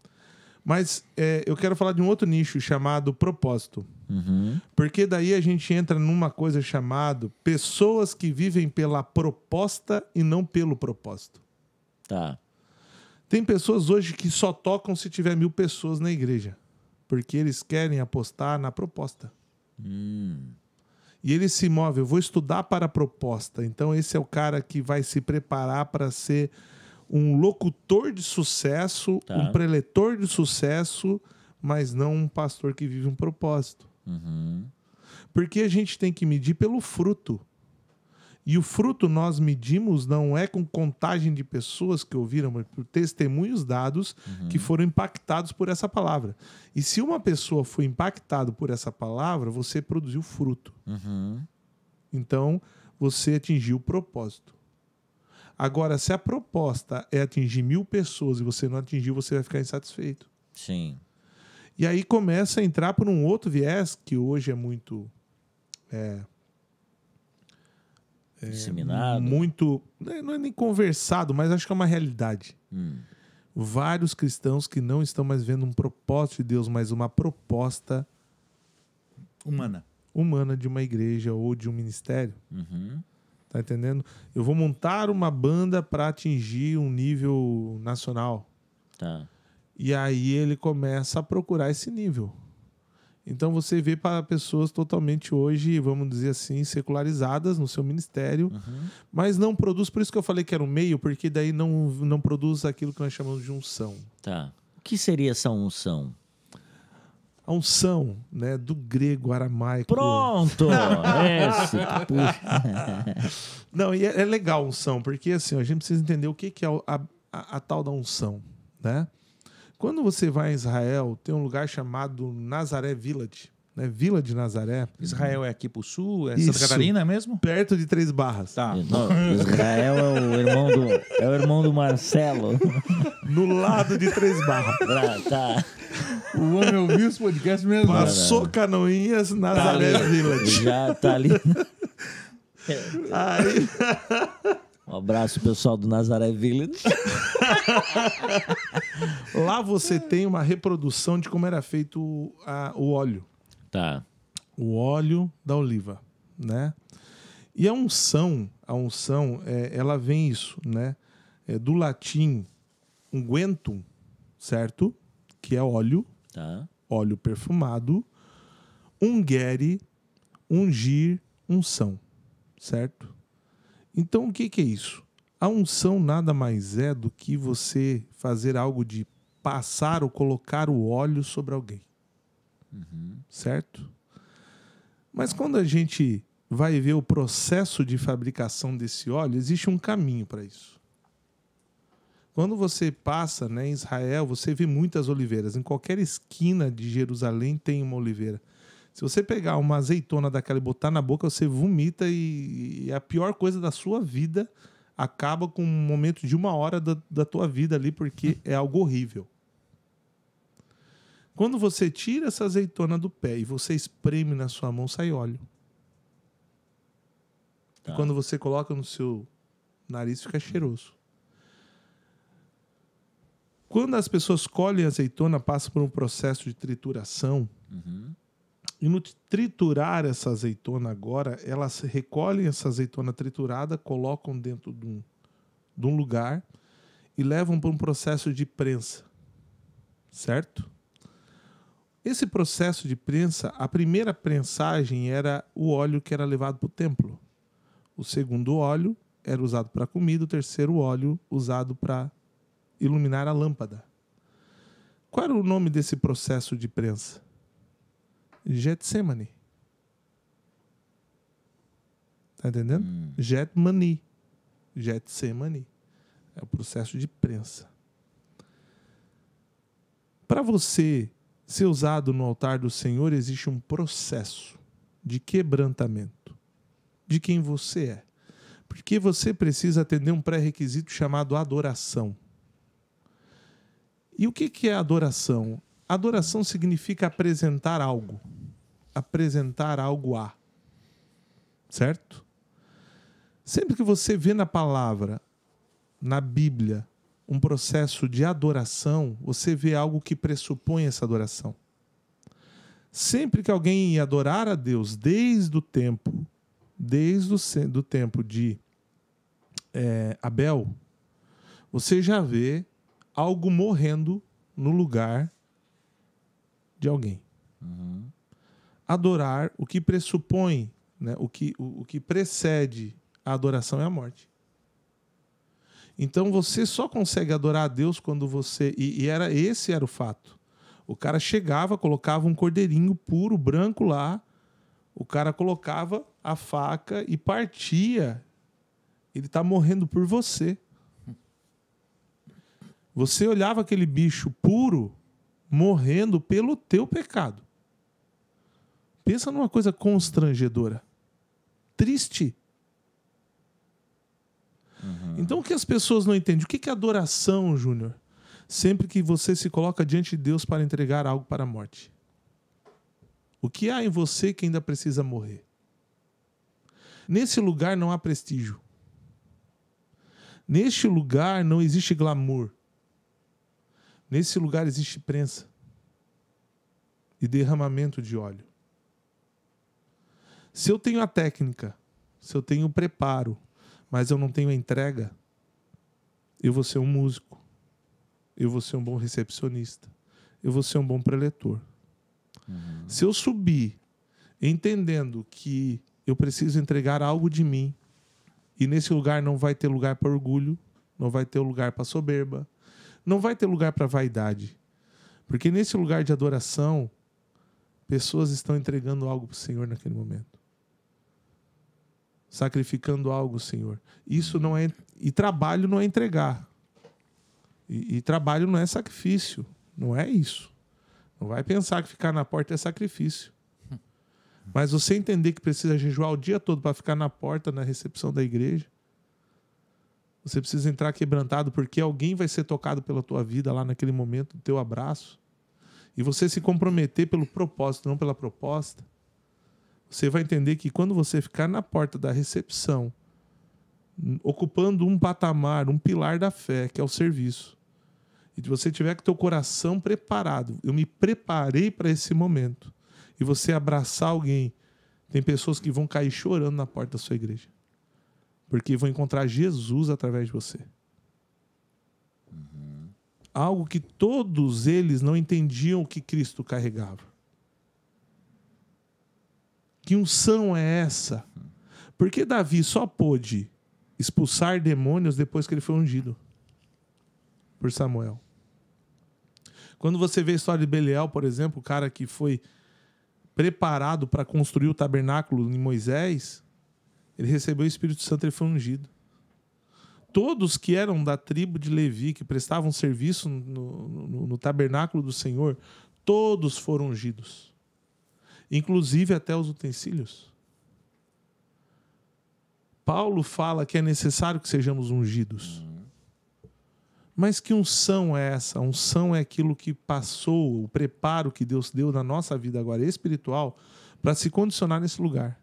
Mas eu quero falar de um outro nicho chamado propósito. Porque daí a gente entra numa coisa chamada pessoas que vivem pela proposta e não pelo propósito. Tá. Tem pessoas hoje que só tocam se tiver 1000 pessoas na igreja. Porque eles querem apostar na proposta. E ele se move, eu vou estudar para a proposta. Então esse é o cara que vai se preparar para ser um locutor de sucesso, um preletor de sucesso, mas não um pastor que vive um propósito. Porque a gente tem que medir pelo fruto. E o fruto nós medimos não é com contagem de pessoas que ouviram, mas por testemunhos dados que foram impactados por essa palavra. E se uma pessoa foi impactada por essa palavra, você produziu fruto. Então, você atingiu o propósito. Agora, se a proposta é atingir 1000 pessoas e você não atingiu, você vai ficar insatisfeito. Sim. E aí começa a entrar por um outro viés que hoje é muito... disseminado. Muito... Não é nem conversado, mas acho que é uma realidade. Vários cristãos que não estão mais vendo um propósito de Deus, mas uma proposta humana de uma igreja ou de um ministério. Tá entendendo? Eu vou montar uma banda para atingir um nível nacional. Tá. E aí ele começa a procurar esse nível. Então você vê para pessoas totalmente hoje, vamos dizer assim, secularizadas no seu ministério, mas não produz, por isso que eu falei que era um meio, porque daí não produz aquilo que nós chamamos de unção. Tá. O que seria essa unção? A unção, né, do grego aramaico. Pronto! Esse. Puxa. Não, e é legal a unção, porque assim, a gente precisa entender o que é a tal da unção, né? Quando você vai em Israel, tem um lugar chamado Nazaré Village, né? Vila de Nazaré. Israel é aqui pro sul? É Isso. Santa Catarina mesmo? Perto de Três Barras. Tá. Não, Israel é o irmão do Marcelo. No lado de Três Barras. Tá. O homem ouviu os podcasts mesmo. Passou Canoinhas, Nazaré Village. Já tá ali. Aí... Um abraço, pessoal do Nazaré Village. Lá você tem uma reprodução de como era feito o óleo. Tá. O óleo da oliva, né? E a unção, ela vem isso, né? Do latim unguentum, certo? Que é óleo, óleo perfumado. Ungere, ungir, unção, certo? Então, o que é isso? A unção nada mais é do que você fazer algo de passar ou colocar o óleo sobre alguém. Certo? Mas quando a gente vai ver o processo de fabricação desse óleo, existe um caminho para isso. Quando você passa, né, em Israel, você vê muitas oliveiras. Em qualquer esquina de Jerusalém tem uma oliveira. Se você pegar uma azeitona daquela e botar na boca, você vomita e a pior coisa da sua vida acaba com um momento de 1 hora da tua vida ali, porque é algo horrível. Quando você tira essa azeitona do pé e você espreme na sua mão, sai óleo. E quando você coloca no seu nariz, fica cheiroso. Quando as pessoas colhem a azeitona, passa por um processo de trituração. E no triturar essa azeitona agora, elas recolhem essa azeitona triturada, colocam dentro de um lugar e levam para um processo de prensa. Certo? Esse processo de prensa, a primeira prensagem era o óleo que era levado para o templo. O segundo óleo era usado para comida, o terceiro óleo usado para iluminar a lâmpada. Qual era o nome desse processo de prensa? Getsemane. Tá entendendo? Getsemane. É o processo de prensa. Para você ser usado no altar do Senhor, existe um processo de quebrantamento de quem você é. Porque você precisa atender um pré-requisito chamado adoração. E o que é adoração? Adoração significa apresentar algo. Apresentar algo a. Certo? Sempre que você vê na palavra, na Bíblia, um processo de adoração, você vê algo que pressupõe essa adoração. Sempre que alguém ia adorar a Deus, desde o tempo de Abel, você já vê algo morrendo no lugar de alguém. Adorar, o que pressupõe, né, o que precede a adoração é a morte. Então você só consegue adorar a Deus quando você... esse era o fato. O cara chegava, colocava um cordeirinho puro, branco lá, O cara colocava a faca e partia. Ele está morrendo por você. Você olhava aquele bicho puro morrendo pelo teu pecado. Pensa numa coisa constrangedora. Triste. Então o que as pessoas não entendem? O que é adoração, Júnior? Sempre que você se coloca diante de Deus para entregar algo para a morte. O que há em você que ainda precisa morrer? Nesse lugar não há prestígio. Neste lugar não existe glamour. Nesse lugar existe prensa e derramamento de óleo. Se eu tenho a técnica, se eu tenho o preparo, mas eu não tenho a entrega, eu vou ser um músico, eu vou ser um bom recepcionista, eu vou ser um bom preletor. Se eu subir entendendo que eu preciso entregar algo de mim, e nesse lugar não vai ter lugar para orgulho, não vai ter lugar para soberba, não vai ter lugar para vaidade. Porque nesse lugar de adoração, pessoas estão entregando algo para o Senhor naquele momento. Sacrificando algo ao Senhor. Isso não é... E trabalho não é entregar. E trabalho não é sacrifício. Não é isso. Não vai pensar que ficar na porta é sacrifício. Mas você entender que precisa jejuar o dia todo para ficar na porta, na recepção da igreja. Você precisa entrar quebrantado porque alguém vai ser tocado pela tua vida lá naquele momento do teu abraço. E você se comprometer pelo propósito, não pela proposta. Você vai entender que quando você ficar na porta da recepção, ocupando um patamar, um pilar da fé, que é o serviço, e você tiver com o teu coração preparado, eu me preparei para esse momento, e você abraçar alguém, tem pessoas que vão cair chorando na porta da sua igreja. Porque vão encontrar Jesus através de você. Algo que todos eles não entendiam o que Cristo carregava. Que unção é essa? Porque Davi só pôde expulsar demônios depois que ele foi ungido por Samuel. Quando você vê a história de Belial, por exemplo, o cara que foi preparado para construir o tabernáculo em Moisés, ele recebeu o Espírito Santo e ele foi ungido. Todos que eram da tribo de Levi, que prestavam serviço no tabernáculo do Senhor, todos foram ungidos. Inclusive até os utensílios. Paulo fala que é necessário que sejamos ungidos. Mas que unção é essa? A unção é aquilo que passou, o preparo que Deus deu na nossa vida agora espiritual para se condicionar nesse lugar.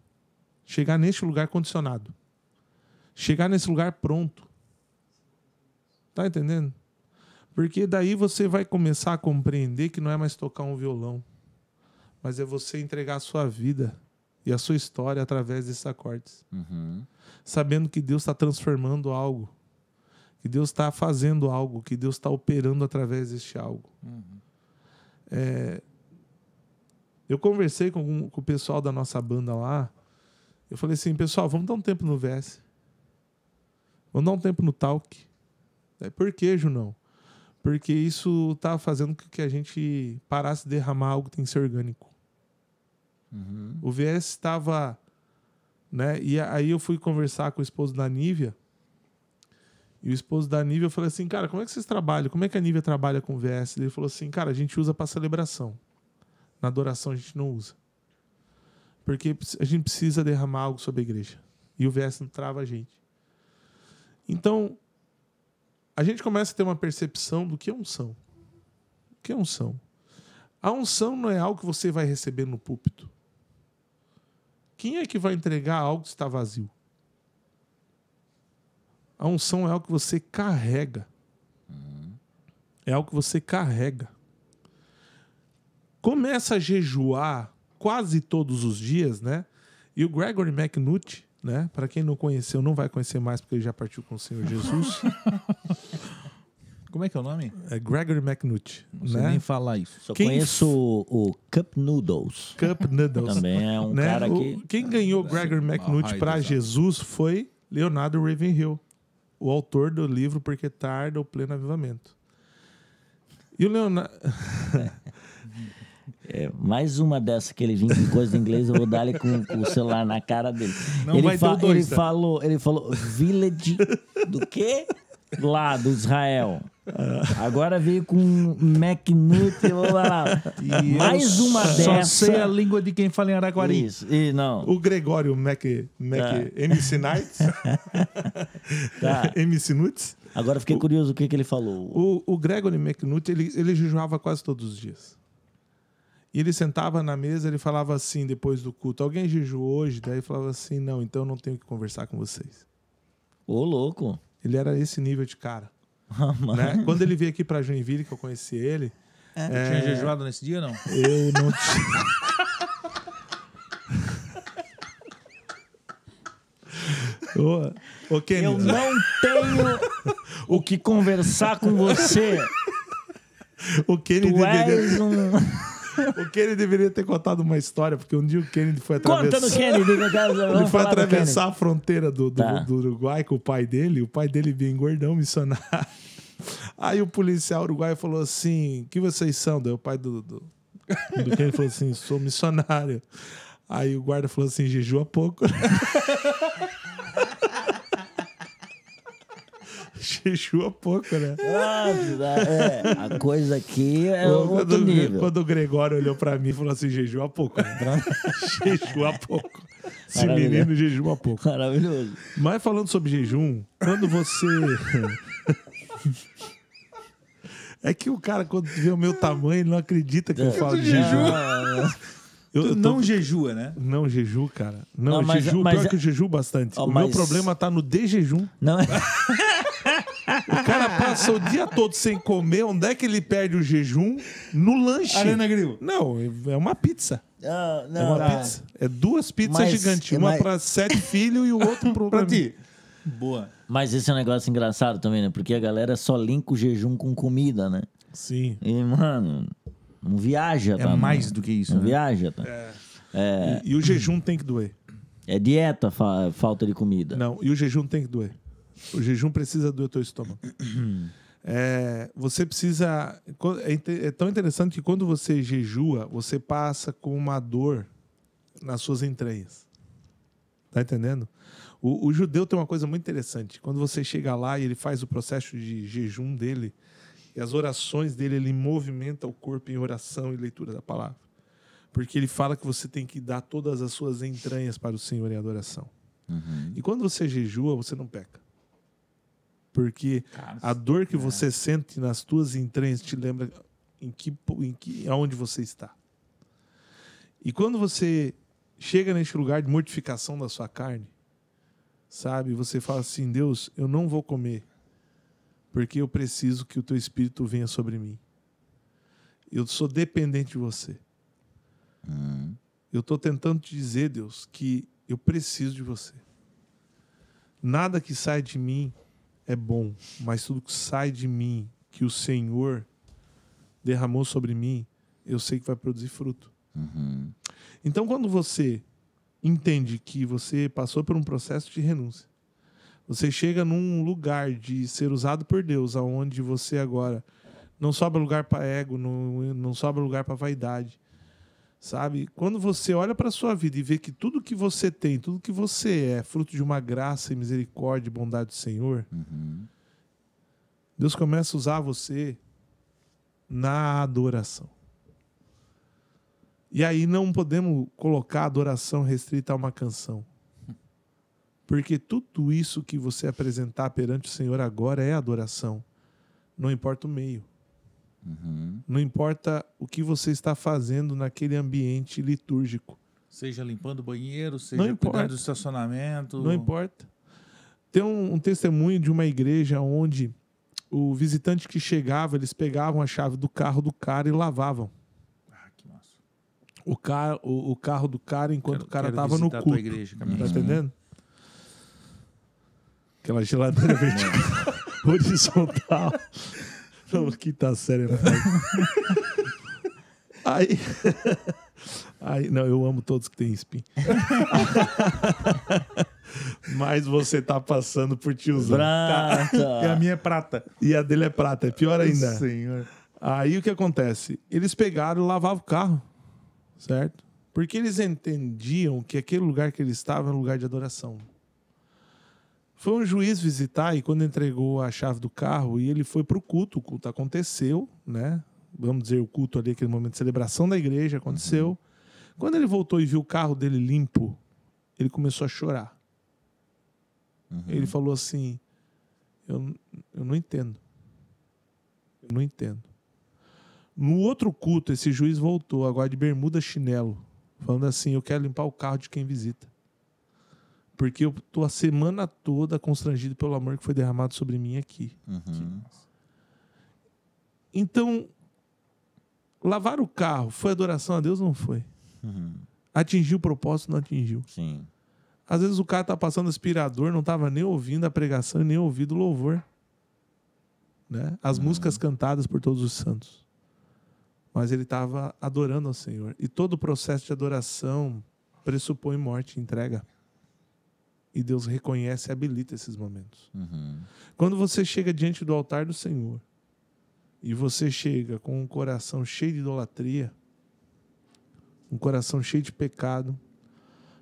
Chegar neste lugar condicionado. Chegar nesse lugar pronto. Tá entendendo? Porque daí você vai começar a compreender que não é mais tocar um violão, mas é você entregar a sua vida e a sua história através desses acordes. Sabendo que Deus está transformando algo, que Deus está fazendo algo, que Deus está operando através deste algo. Eu conversei com o pessoal da nossa banda lá. Eu falei assim, pessoal, vamos dar um tempo no VS. Vamos dar um tempo no Talk. Por que, Junão? Porque isso está fazendo com que a gente parasse de derramar algo que tem que ser orgânico. O VS estava... Né? E aí eu fui conversar com o esposo da Nívia. E o esposo da Nívia, eu falei assim, cara, como é que vocês trabalham? Como é que a Nívia trabalha com o VS? Ele falou assim, cara, a gente usa para celebração. Na adoração a gente não usa. Porque a gente precisa derramar algo sobre a igreja. E o VS não trava a gente. Então, a gente começa a ter uma percepção do que é unção. O que é unção? A unção não é algo que você vai receber no púlpito. Quem é que vai entregar algo que está vazio? A unção é algo que você carrega. É algo que você carrega. Começa a jejuar quase todos os dias, né? E o Gregory McNutt, né? Para quem não conheceu, não vai conhecer mais porque ele já partiu com o Senhor Jesus. Como é que é o nome? É Gregory McNutt. Não sei né? nem falar isso. Só conheço o Cup Noodles. Cup Noodles. Também é um né? cara que... Quem ganhou Gregory McNutt para Jesus foi Leonardo Ravenhill, o autor do livro Porque Tarda o Pleno Avivamento. E o Leonardo... Mais uma dessa que ele vinha com coisa em inglês, eu vou dar ele com o celular na cara dele. Não vai ter o dois, ele falou Village do quê? Lá, do Israel. Agora veio com McNutt. Mais uma dessa. Só sei a língua de quem fala em Araguari. Isso, e não. O Gregório MC Nights. Tá. MC Nuts. Agora fiquei curioso o que ele falou. O Gregory McNutt, ele jejuava quase todos os dias. E ele sentava na mesa, ele falava assim, depois do culto, alguém jejuou hoje? Daí ele falava assim, não, então eu não tenho que conversar com vocês. Ô, louco. Ele era esse nível de cara. Né? Quando ele veio aqui pra Joinville, que eu conheci ele... Tinha jejuado nesse dia, não? Eu não tinha... Ô, Kenny, Eu não tenho o que conversar com você. o Kenny Tu és O Kenny deveria ter contado uma história, porque um dia o Kenny foi Conta no Kennedy. Ele foi atravessar a fronteira do Uruguai com o pai dele bem gordão, missionário. Aí o policial uruguaio falou assim, o que vocês são? Daí o pai do Kenny falou assim, sou missionário. Aí o guarda falou assim, jejua pouco. Jejua pouco, né? A coisa aqui é outro nível. Quando o Gregório olhou pra mim e falou assim, jejua pouco. Né? Jejua pouco. Esse menino jejua pouco. Maravilhoso. Mas falando sobre jejum, quando você... É que o cara, quando vê o meu tamanho, ele não acredita que eu falo de jejum. Não jejua, né? Não jejuo, cara. Não, pior que eu jejuo bastante. O meu problema tá no de jejum. Não é... O cara passa o dia todo sem comer. Onde é que ele perde o jejum? No lanche. Arena Grill. Não, é uma pizza. Não, é uma pizza. É 2 pizzas gigantes. Uma pra 7 filhos e o outro pra ti. Boa. Mas esse é um negócio engraçado também, né? Porque a galera só linka o jejum com comida, né? Sim. E, mano, não viaja, tá? Mais do que isso, Não né? viaja, tá? E o jejum tem que doer. É dieta, falta de comida. Não, e o jejum tem que doer. O jejum precisa doer o teu estômago. Você precisa... É tão interessante que quando você jejua, você passa com uma dor nas suas entranhas. Tá entendendo? O judeu tem uma coisa muito interessante. Quando você chega lá e ele faz o processo de jejum dele, e as orações dele, ele movimenta o corpo em oração e leitura da palavra. Porque ele fala que você tem que dar todas as suas entranhas para o Senhor em adoração. Uhum. E quando você jejua, você não peca. Porque a dor que você sente nas tuas entranhas te lembra aonde você está. E quando você chega neste lugar de mortificação da sua carne, sabe, você fala assim, Deus, eu não vou comer, porque eu preciso que o teu Espírito venha sobre mim. Eu sou dependente de você. Eu estou tentando te dizer, Deus, que eu preciso de você. Nada que sai de mim é bom, mas tudo que sai de mim, que o Senhor derramou sobre mim, eu sei que vai produzir fruto. Uhum. Então, quando você entende que você passou por um processo de renúncia, você chega num lugar de ser usado por Deus, aonde você agora não sobra lugar para ego, não sobra lugar para vaidade. Sabe? Quando você olha para a sua vida e vê que tudo que você tem, tudo que você é fruto de uma graça e misericórdia e bondade do Senhor, Deus começa a usar você na adoração. E aí não podemos colocar a adoração restrita a uma canção. Porque tudo isso que você apresentar perante o Senhor agora é adoração. Não importa o meio. Não importa o que você está fazendo naquele ambiente litúrgico. Seja limpando o banheiro, seja cuidando do estacionamento. Não importa. Tem um testemunho de uma igreja onde o visitante que chegava, eles pegavam a chave do carro do cara e lavavam. Ah, que massa. O carro do cara enquanto o cara estava no culto. Igreja, tá entendendo? Aquela geladeira vertical, horizontal. Não, quinta série. Aí, não, eu amo todos que têm espinho. Mas você tá passando por tiozão. E a minha é prata. E a dele é prata, é pior ainda. Senhor. Aí o que acontece? Eles pegaram e lavavam o carro. certo? Porque eles entendiam que aquele lugar que ele estava era um lugar de adoração. Foi um juiz visitar e quando entregou a chave do carro e ele foi para o culto aconteceu, né? Vamos dizer, o culto ali, aquele momento de celebração da igreja aconteceu. Quando ele voltou e viu o carro dele limpo, ele começou a chorar. Ele falou assim, eu não entendo. Eu não entendo. No outro culto, esse juiz voltou, agora de bermuda chinelo, falando assim, eu quero limpar o carro de quem visita. Porque eu estou a semana toda constrangido pelo amor que foi derramado sobre mim aqui. Então, lavar o carro foi adoração a Deus ou não foi? Atingiu o propósito, não atingiu. Sim. Às vezes o cara tá passando aspirador, não estava nem ouvindo a pregação e nem ouvindo o louvor. Né? As músicas cantadas por todos os santos. Mas ele estava adorando ao Senhor. E todo o processo de adoração pressupõe morte, entrega. E Deus reconhece e habilita esses momentos. Quando você chega diante do altar do Senhor e você chega com um coração cheio de idolatria, um coração cheio de pecado,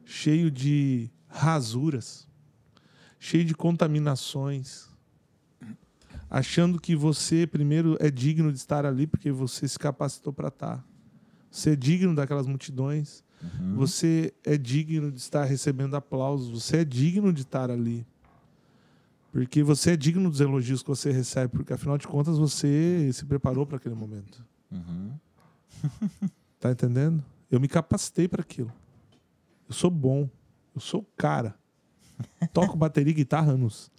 cheio de rasuras, cheio de contaminações, achando que você, primeiro, é digno de estar ali porque você se capacitou para estar. Você é digno daquelas multidões. Você é digno de estar recebendo aplausos. Você é digno de estar ali. Porque você é digno dos elogios que você recebe. Porque, afinal de contas, você se preparou para aquele momento. Tá entendendo? Eu me capacitei para aquilo. Eu sou bom. Eu sou o cara. Toco bateria e guitarra anos.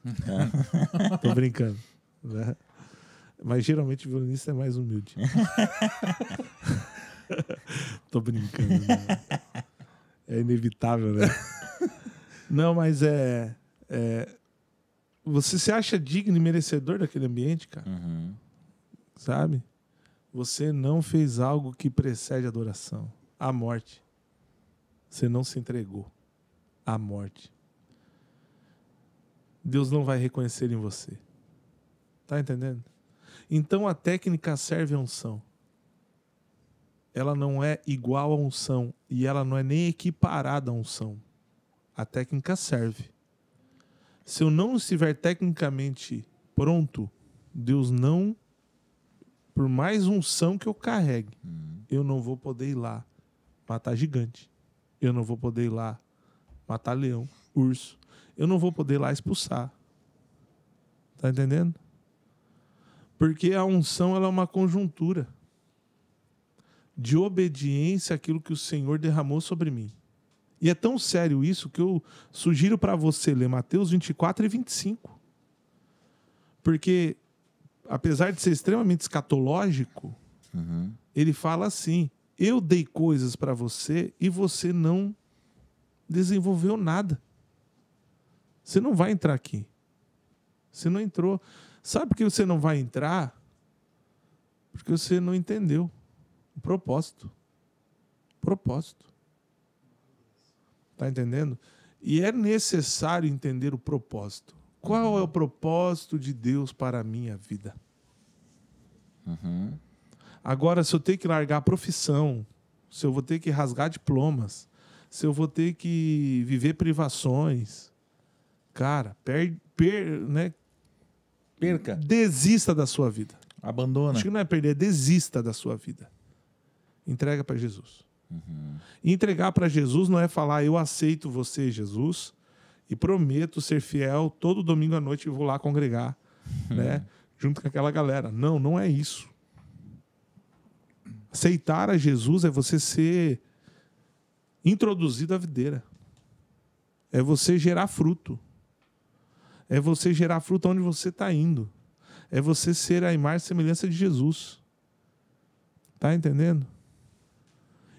Tô brincando. Né? Mas geralmente o violinista é mais humilde. Tô brincando. Né? É inevitável, né? Não, mas você se acha digno e merecedor daquele ambiente, cara? Sabe? Você não fez algo que precede a adoração. A morte. Você não se entregou à morte. Deus não vai reconhecer em você. Tá entendendo? Então a técnica serve à unção. Ela não é igual à unção e ela não é nem equiparada à unção. A técnica serve. Se eu não estiver tecnicamente pronto, Deus não, por mais unção que eu carregue, eu não vou poder ir lá matar gigante. Eu não vou poder ir lá matar leão, urso. Eu não vou poder ir lá expulsar. Tá entendendo? Porque a unção ela é uma conjuntura de obediência àquilo que o Senhor derramou sobre mim. E é tão sério isso que eu sugiro para você ler Mateus 24 e 25. Porque, apesar de ser extremamente escatológico, ele fala assim, eu dei coisas para você e você não desenvolveu nada. Você não vai entrar aqui. Você não entrou. Sabe por que você não vai entrar? Porque você não entendeu o propósito. Propósito. Tá entendendo? E é necessário entender o propósito. Qual é o propósito de Deus para a minha vida? Agora, se eu tenho que largar a profissão, se eu vou ter que rasgar diplomas, se eu vou ter que viver privações, cara, né? Perca. Desista da sua vida. Abandona. Acho que não é perder, desista da sua vida. Entrega para Jesus. E entregar para Jesus não é falar, eu aceito você, Jesus, e prometo ser fiel todo domingo à noite e vou lá congregar, né? Junto com aquela galera. Não, não é isso. Aceitar a Jesus é você ser introduzido à videira. É você gerar fruto. É você gerar fruto onde você está indo. É você ser a imagem e semelhança de Jesus. Tá entendendo?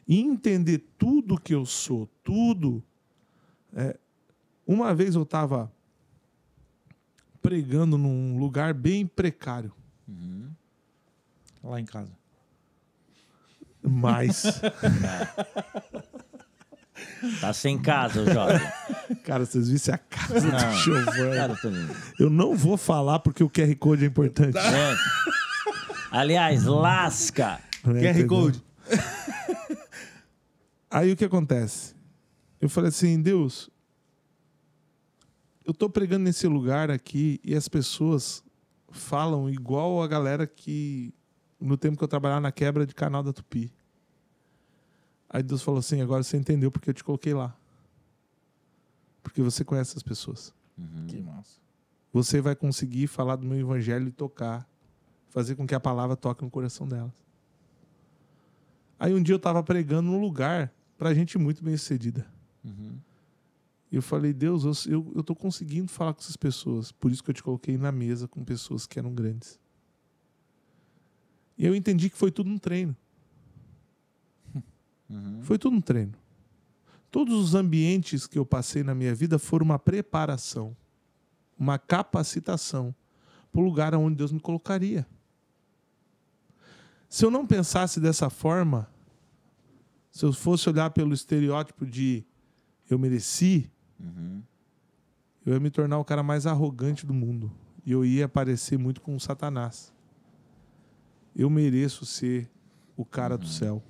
E entender tudo que eu sou, tudo. Uma vez eu estava pregando num lugar bem precário. Lá em casa. Mas... Tá sem casa, o jovem. Cara, vocês vissem a casa Não, do Giovanni. cara, Eu não vou falar porque o QR Code é importante. Aliás, lasca. Né, QR entendeu? Code. Aí o que acontece? Eu falei assim, Deus, eu tô pregando nesse lugar aqui e as pessoas falam igual a galera que no tempo que eu trabalhava na quebra de canal da Tupi. Aí Deus falou assim, agora você entendeu porque eu te coloquei lá. Porque você conhece as pessoas. Que massa. Você vai conseguir falar do meu evangelho e tocar, fazer com que a palavra toque no coração delas. Aí um dia eu estava pregando num lugar para gente muito bem sucedida. E eu falei, Deus, eu estou conseguindo falar com essas pessoas, por isso que eu te coloquei na mesa com pessoas que eram grandes. E eu entendi que foi tudo um treino. Foi tudo um treino. Todos os ambientes que eu passei na minha vida foram uma preparação, uma capacitação para o lugar onde Deus me colocaria. Se eu não pensasse dessa forma, se eu fosse olhar pelo estereótipo de eu mereci, eu ia me tornar o cara mais arrogante do mundo. E eu ia parecer muito com o Satanás. Eu mereço ser o cara do céu.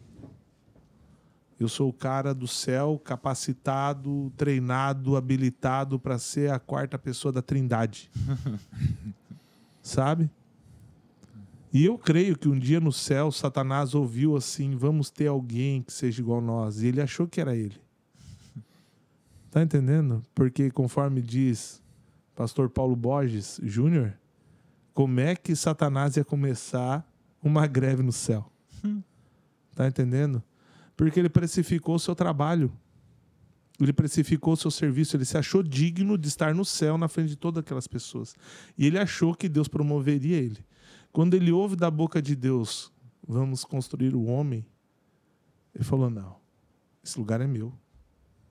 Eu sou o cara do céu, capacitado, treinado, habilitado para ser a quarta pessoa da Trindade. Sabe? E eu creio que um dia no céu, Satanás ouviu assim, vamos ter alguém que seja igual a nós. E ele achou que era ele. Tá entendendo? Porque conforme diz pastor Paulo Borges Júnior, como é que Satanás ia começar uma greve no céu? Tá entendendo? Porque ele precificou o seu trabalho. Ele precificou o seu serviço. Ele se achou digno de estar no céu na frente de todas aquelas pessoas. E ele achou que Deus promoveria ele. Quando ele ouve da boca de Deus, vamos construir o homem, ele falou, não, esse lugar é meu.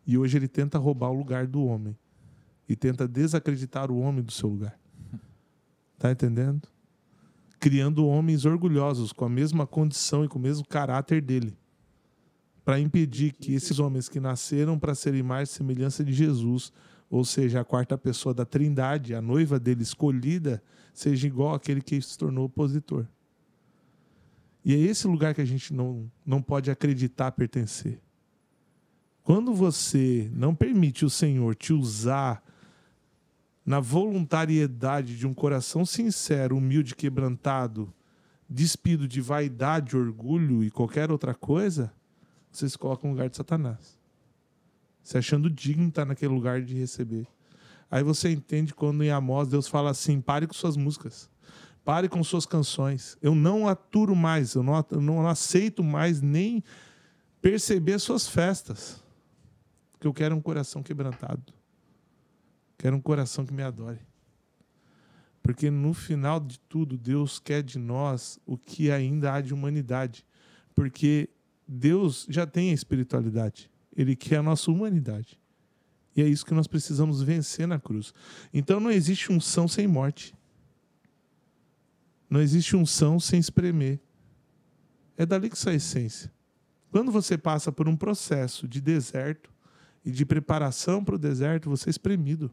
E hoje ele tenta roubar o lugar do homem. E tenta desacreditar o homem do seu lugar. Tá entendendo? Criando homens orgulhosos, com a mesma condição e com o mesmo caráter dele. Para impedir que esses homens que nasceram para serem mais semelhança de Jesus, ou seja, a quarta pessoa da Trindade, a noiva dele escolhida, seja igual àquele que se tornou opositor. E é esse lugar que a gente não pode acreditar pertencer. Quando você não permite o Senhor te usar na voluntariedade de um coração sincero, humilde, quebrantado, despido de vaidade, orgulho e qualquer outra coisa, você se coloca no lugar de Satanás. Se achando digno de estar naquele lugar de receber. Aí você entende quando em Amós Deus fala assim, pare com suas músicas. Pare com suas canções. Eu não aturo mais, eu não aceito mais nem perceber suas festas. Porque eu quero um coração quebrantado. Quero um coração que me adore. Porque no final de tudo, Deus quer de nós o que ainda há de humanidade. Porque Deus já tem a espiritualidade. Ele quer a nossa humanidade. E é isso que nós precisamos vencer na cruz. Então não existe unção sem morte. Não existe unção sem espremer. É dali que sai a essência. Quando você passa por um processo de deserto e de preparação para o deserto, você é espremido.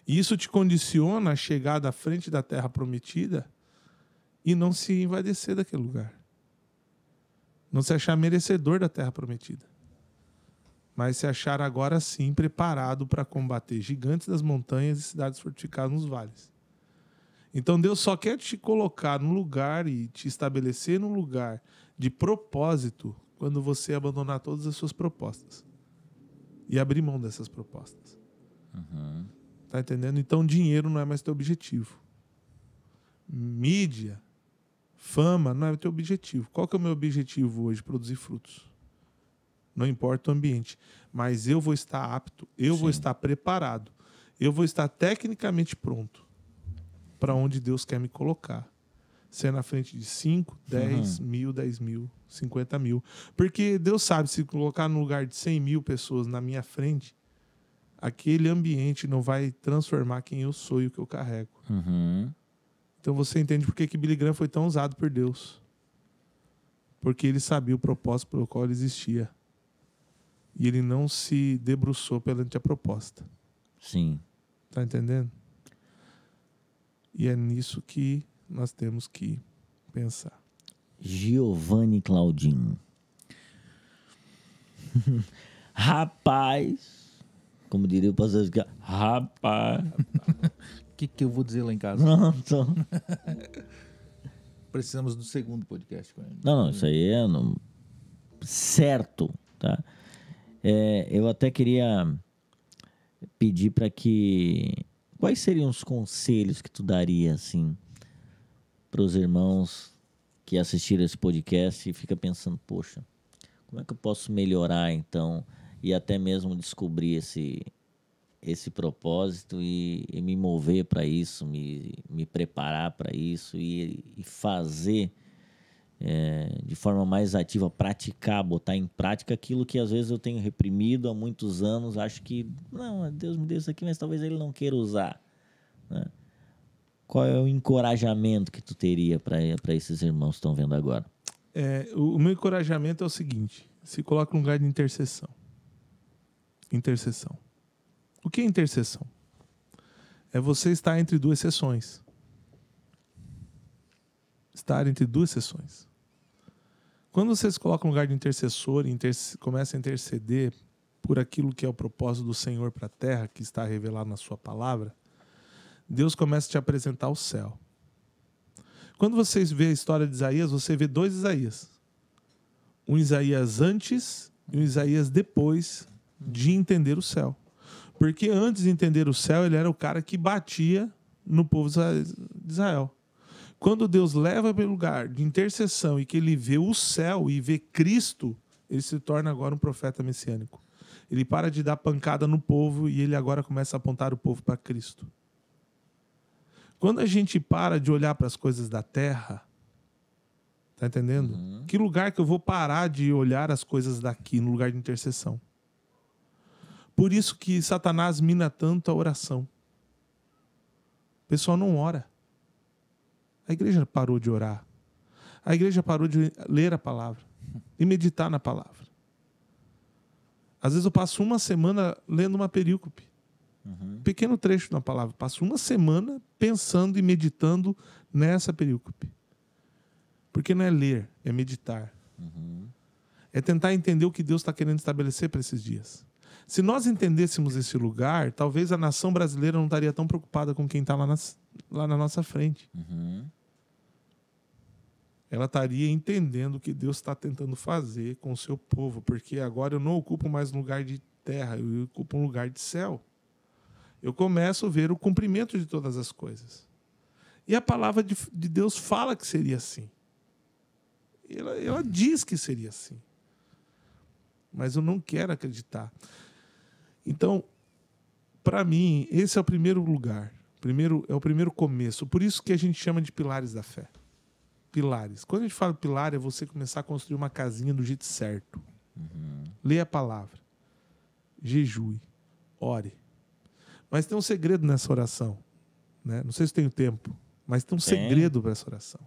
E isso te condiciona a chegar à frente da terra prometida e não se envaidecer daquele lugar. Não se achar merecedor da terra prometida. Mas se achar agora sim preparado para combater gigantes das montanhas e cidades fortificadas nos vales. Então Deus só quer te colocar num lugar e te estabelecer num lugar de propósito quando você abandonar todas as suas propostas. E abrir mão dessas propostas. Tá entendendo? Então dinheiro não é mais teu objetivo. Mídia, fama não é teu objetivo. Qual que é o meu objetivo hoje? Produzir frutos. Não importa o ambiente. Mas eu vou estar apto, eu vou estar preparado, eu vou estar tecnicamente pronto para onde Deus quer me colocar. Se é na frente de 5, 10 mil, 10 mil, 50 mil. Porque Deus sabe, se colocar no lugar de 100 mil pessoas na minha frente, aquele ambiente não vai transformar quem eu sou e o que eu carrego. Então você entende por que Billy Graham foi tão usado por Deus. Porque ele sabia o propósito pelo qual ele existia. E ele não se debruçou perante a proposta. Sim. Tá entendendo? E é nisso que nós temos que pensar. Giovanni Claudinho. Rapaz, como diria o pastor, rapaz. O que eu vou dizer lá em casa? Não. Precisamos do segundo podcast com ele. Não, isso aí é certo, tá? Eu até queria pedir para que... Quais seriam os conselhos que tu daria, assim, para os irmãos que assistiram esse podcast e fica pensando, poxa, como é que eu posso melhorar, então, e até mesmo descobrir esse propósito e me mover para isso, me preparar para isso e fazer de forma mais ativa, praticar, botar em prática aquilo que às vezes eu tenho reprimido há muitos anos, acho que, não, Deus me deu isso aqui, mas talvez ele não queira usar, né? Qual é o encorajamento que tu teria para esses irmãos que estão vendo agora? O meu encorajamento é o seguinte: se coloca no lugar de intercessão. Intercessão. O que é intercessão? É você estar entre duas sessões. Estar entre duas sessões. Quando você se coloca no lugar de intercessor e começa a interceder por aquilo que é o propósito do Senhor para a terra, que está revelado na sua palavra, Deus começa a te apresentar o céu. Quando vocês vê a história de Isaías, você vê dois Isaías. Um Isaías antes e um Isaías depois de entender o céu. Porque antes de entender o céu, ele era o cara que batia no povo de Israel. Quando Deus leva para o lugar de intercessão e que ele vê o céu e vê Cristo, ele se torna agora um profeta messiânico. Ele para de dar pancada no povo e ele agora começa a apontar o povo para Cristo. Quando a gente para de olhar para as coisas da terra, tá entendendo? Uhum. Que lugar que eu vou parar de olhar as coisas daqui no lugar de intercessão? Por isso que Satanás mina tanto a oração. O pessoal não ora. A igreja parou de orar. A igreja parou de ler a palavra e meditar na palavra. Às vezes eu passo uma semana lendo uma perícope. Um pequeno trecho na palavra. Passo uma semana pensando e meditando nessa perícope. Porque não é ler, é meditar. É tentar entender o que Deus está querendo estabelecer para esses dias. Se nós entendêssemos esse lugar, talvez a nação brasileira não estaria tão preocupada com quem está lá na nossa frente. Ela estaria entendendo o que Deus está tentando fazer com o seu povo, porque agora eu não ocupo mais um lugar de terra, eu ocupo um lugar de céu. Eu começo a ver o cumprimento de todas as coisas. E a palavra de Deus fala que seria assim. Ela diz que seria assim. Mas eu não quero acreditar. Então, para mim, esse é o primeiro lugar. É o primeiro começo. Por isso que a gente chama de pilares da fé. Pilares. Quando a gente fala pilar, é você começar a construir uma casinha do jeito certo. Leia a palavra. Jejue. Ore. Mas tem um segredo nessa oração, né? Não sei se tenho tempo, mas tem um segredo para essa oração.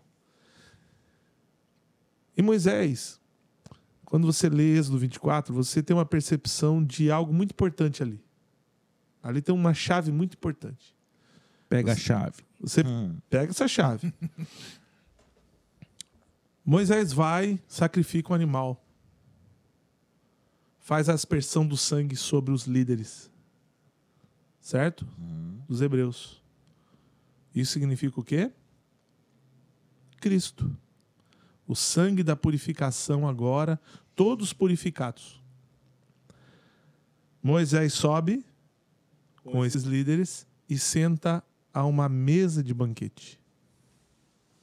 Em Moisés, quando você lê Êxodo 24, você tem uma percepção de algo muito importante ali. Ali tem uma chave muito importante. Pega a chave. Você pega essa chave. Moisés vai, sacrifica um animal. Faz a aspersão do sangue sobre os líderes. Certo? Dos hebreus. Isso significa o quê? Cristo. O sangue da purificação agora, todos purificados. Moisés sobe com esses líderes e senta a uma mesa de banquete.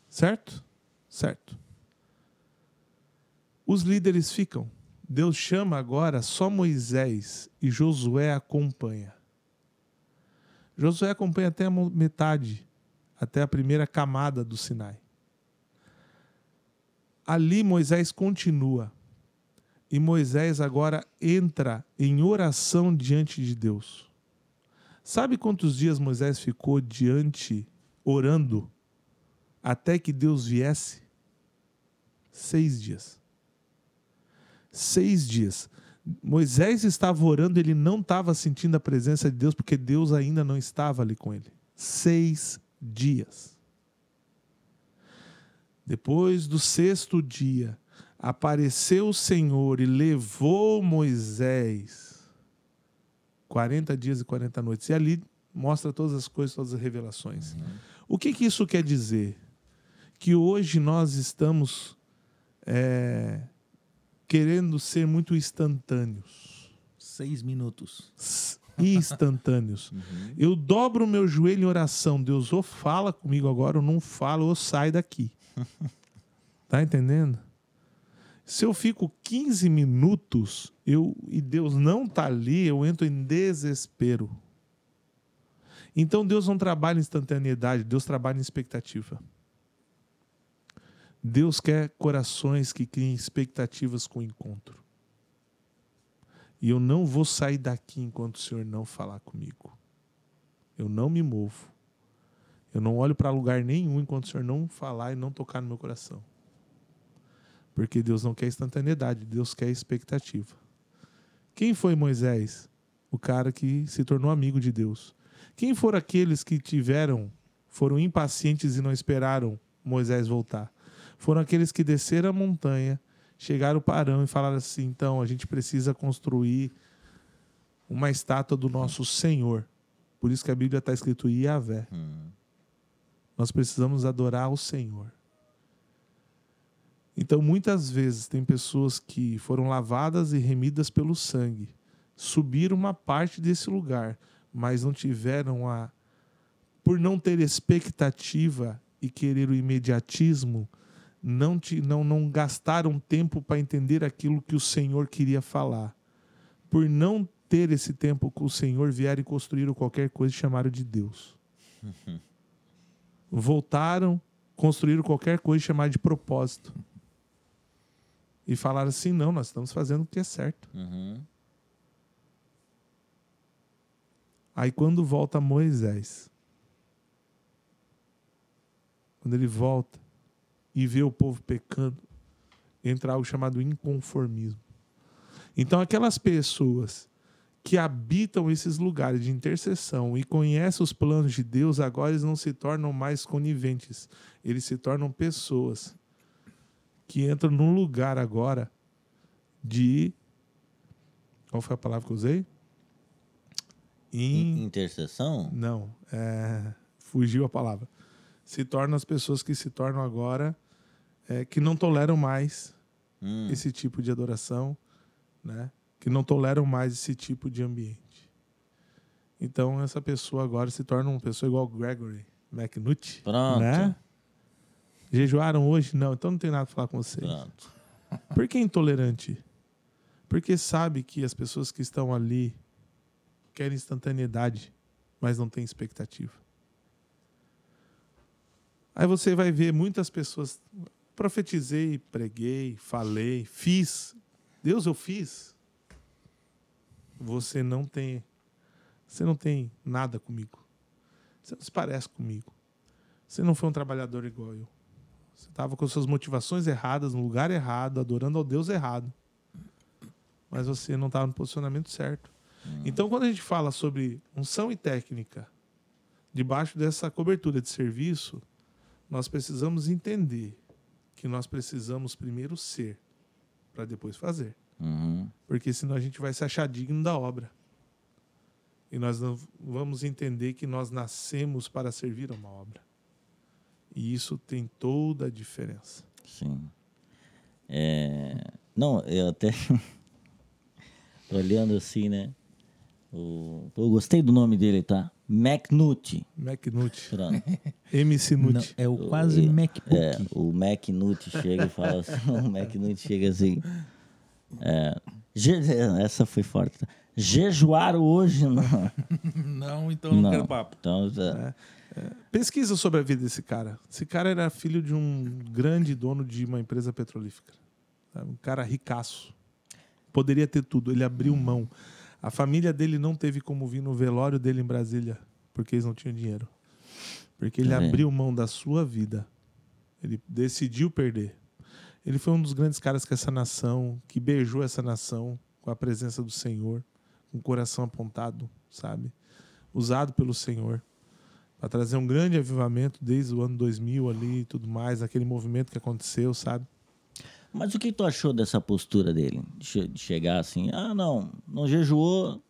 Certo? Certo. Os líderes ficam. Deus chama agora só Moisés e Josué acompanha. Josué acompanha até a metade, até a primeira camada do Sinai. Ali Moisés continua. E Moisés agora entra em oração diante de Deus. Sabe quantos dias Moisés ficou orando, até que Deus viesse? 6 dias. 6 dias. Moisés estava orando, ele não estava sentindo a presença de Deus, porque Deus ainda não estava ali com ele. 6 dias. Depois do 6º dia, apareceu o Senhor e levou Moisés 40 dias e 40 noites. E ali mostra todas as coisas, todas as revelações. O que isso quer dizer? Que hoje nós estamos querendo ser muito instantâneos. 6 minutos. Instantâneos. Eu dobro o meu joelho em oração. Deus ou fala comigo agora, ou não fala, ou sai daqui. Tá entendendo? Se eu fico 15 minutos e Deus não está ali, eu entro em desespero. Então Deus não trabalha em instantaneidade, Deus trabalha em expectativa. Deus quer corações que criem expectativas com o encontro. E eu não vou sair daqui enquanto o Senhor não falar comigo. Eu não me movo. Eu não olho para lugar nenhum enquanto o Senhor não falar e não tocar no meu coração. Porque Deus não quer instantaneidade, Deus quer expectativa. Quem foi Moisés? O cara que se tornou amigo de Deus. Quem foram aqueles que foram impacientes e não esperaram Moisés voltar? Foram aqueles que desceram a montanha, chegaram para Arão e falaram assim: então, a gente precisa construir uma estátua do nosso Senhor. Por isso que a Bíblia está escrito Yahvé. Nós precisamos adorar o Senhor. Então, muitas vezes, tem pessoas que foram lavadas e remidas pelo sangue, subiram uma parte desse lugar, mas não tiveram por não ter expectativa e querer o imediatismo, não gastaram tempo para entender aquilo que o Senhor queria falar. Por não ter esse tempo com o Senhor, vieram e construíram qualquer coisa e chamaram de Deus. Voltaram, construíram qualquer coisa e chamaram de propósito. E falaram assim: não, nós estamos fazendo o que é certo. Aí quando volta Moisés, quando ele volta e vê o povo pecando, entra algo chamado inconformismo. Então aquelas pessoas que habitam esses lugares de intercessão e conhecem os planos de Deus, agora eles não se tornam mais coniventes. Eles se tornam pessoas que entram num lugar agora de... Qual foi a palavra que eu usei? Intercessão? Não, fugiu a palavra. Se tornam as pessoas que se tornam agora que não toleram mais esse tipo de adoração, né? Que não toleram mais esse tipo de ambiente. Então essa pessoa agora se torna uma pessoa igual Gregory McNutt. Pronto. Né? Jejuaram hoje? Não, então não tem nada para falar com vocês. Pronto. Por que intolerante? Porque sabe que as pessoas que estão ali querem instantaneidade, mas não têm expectativa. Aí você vai ver muitas pessoas... Profetizei, preguei, falei, fiz. Deus, eu fiz. Você não tem nada comigo. Você não se parece comigo. Você não foi um trabalhador igual eu. Você estava com suas motivações erradas, no lugar errado, adorando ao Deus errado. Mas você não estava no posicionamento certo. Então, quando a gente fala sobre unção e técnica, debaixo dessa cobertura de serviço, nós precisamos entender que nós precisamos primeiro ser, para depois fazer. Porque senão a gente vai se achar digno da obra. E nós não vamos entender que nós nascemos para servir a uma obra. E isso tem toda a diferença. Sim. Não, eu até... olhando assim, né? Eu gostei do nome dele, tá? McNutt. Pronto. MC Nutt. É o quase MacBook. O McNutt chega e fala assim... O McNutt chega assim... essa foi forte. Tá? Jejuar hoje, não. Não, então não quero papo. Então, Pesquisa sobre a vida desse cara. Esse cara era filho de um grande dono de uma empresa petrolífera. Um cara ricaço. Poderia ter tudo. Ele abriu mão. A família dele não teve como vir no velório dele em Brasília, porque eles não tinham dinheiro. Porque ele abriu mão da sua vida. Ele decidiu perder. Ele foi um dos grandes caras que essa nação, que beijou essa nação com a presença do Senhor, com o coração apontado, sabe? Usado pelo Senhor para trazer um grande avivamento desde o ano 2000 ali e tudo mais, aquele movimento que aconteceu, sabe? Mas o que tu achou dessa postura dele? De chegar assim, não jejuou,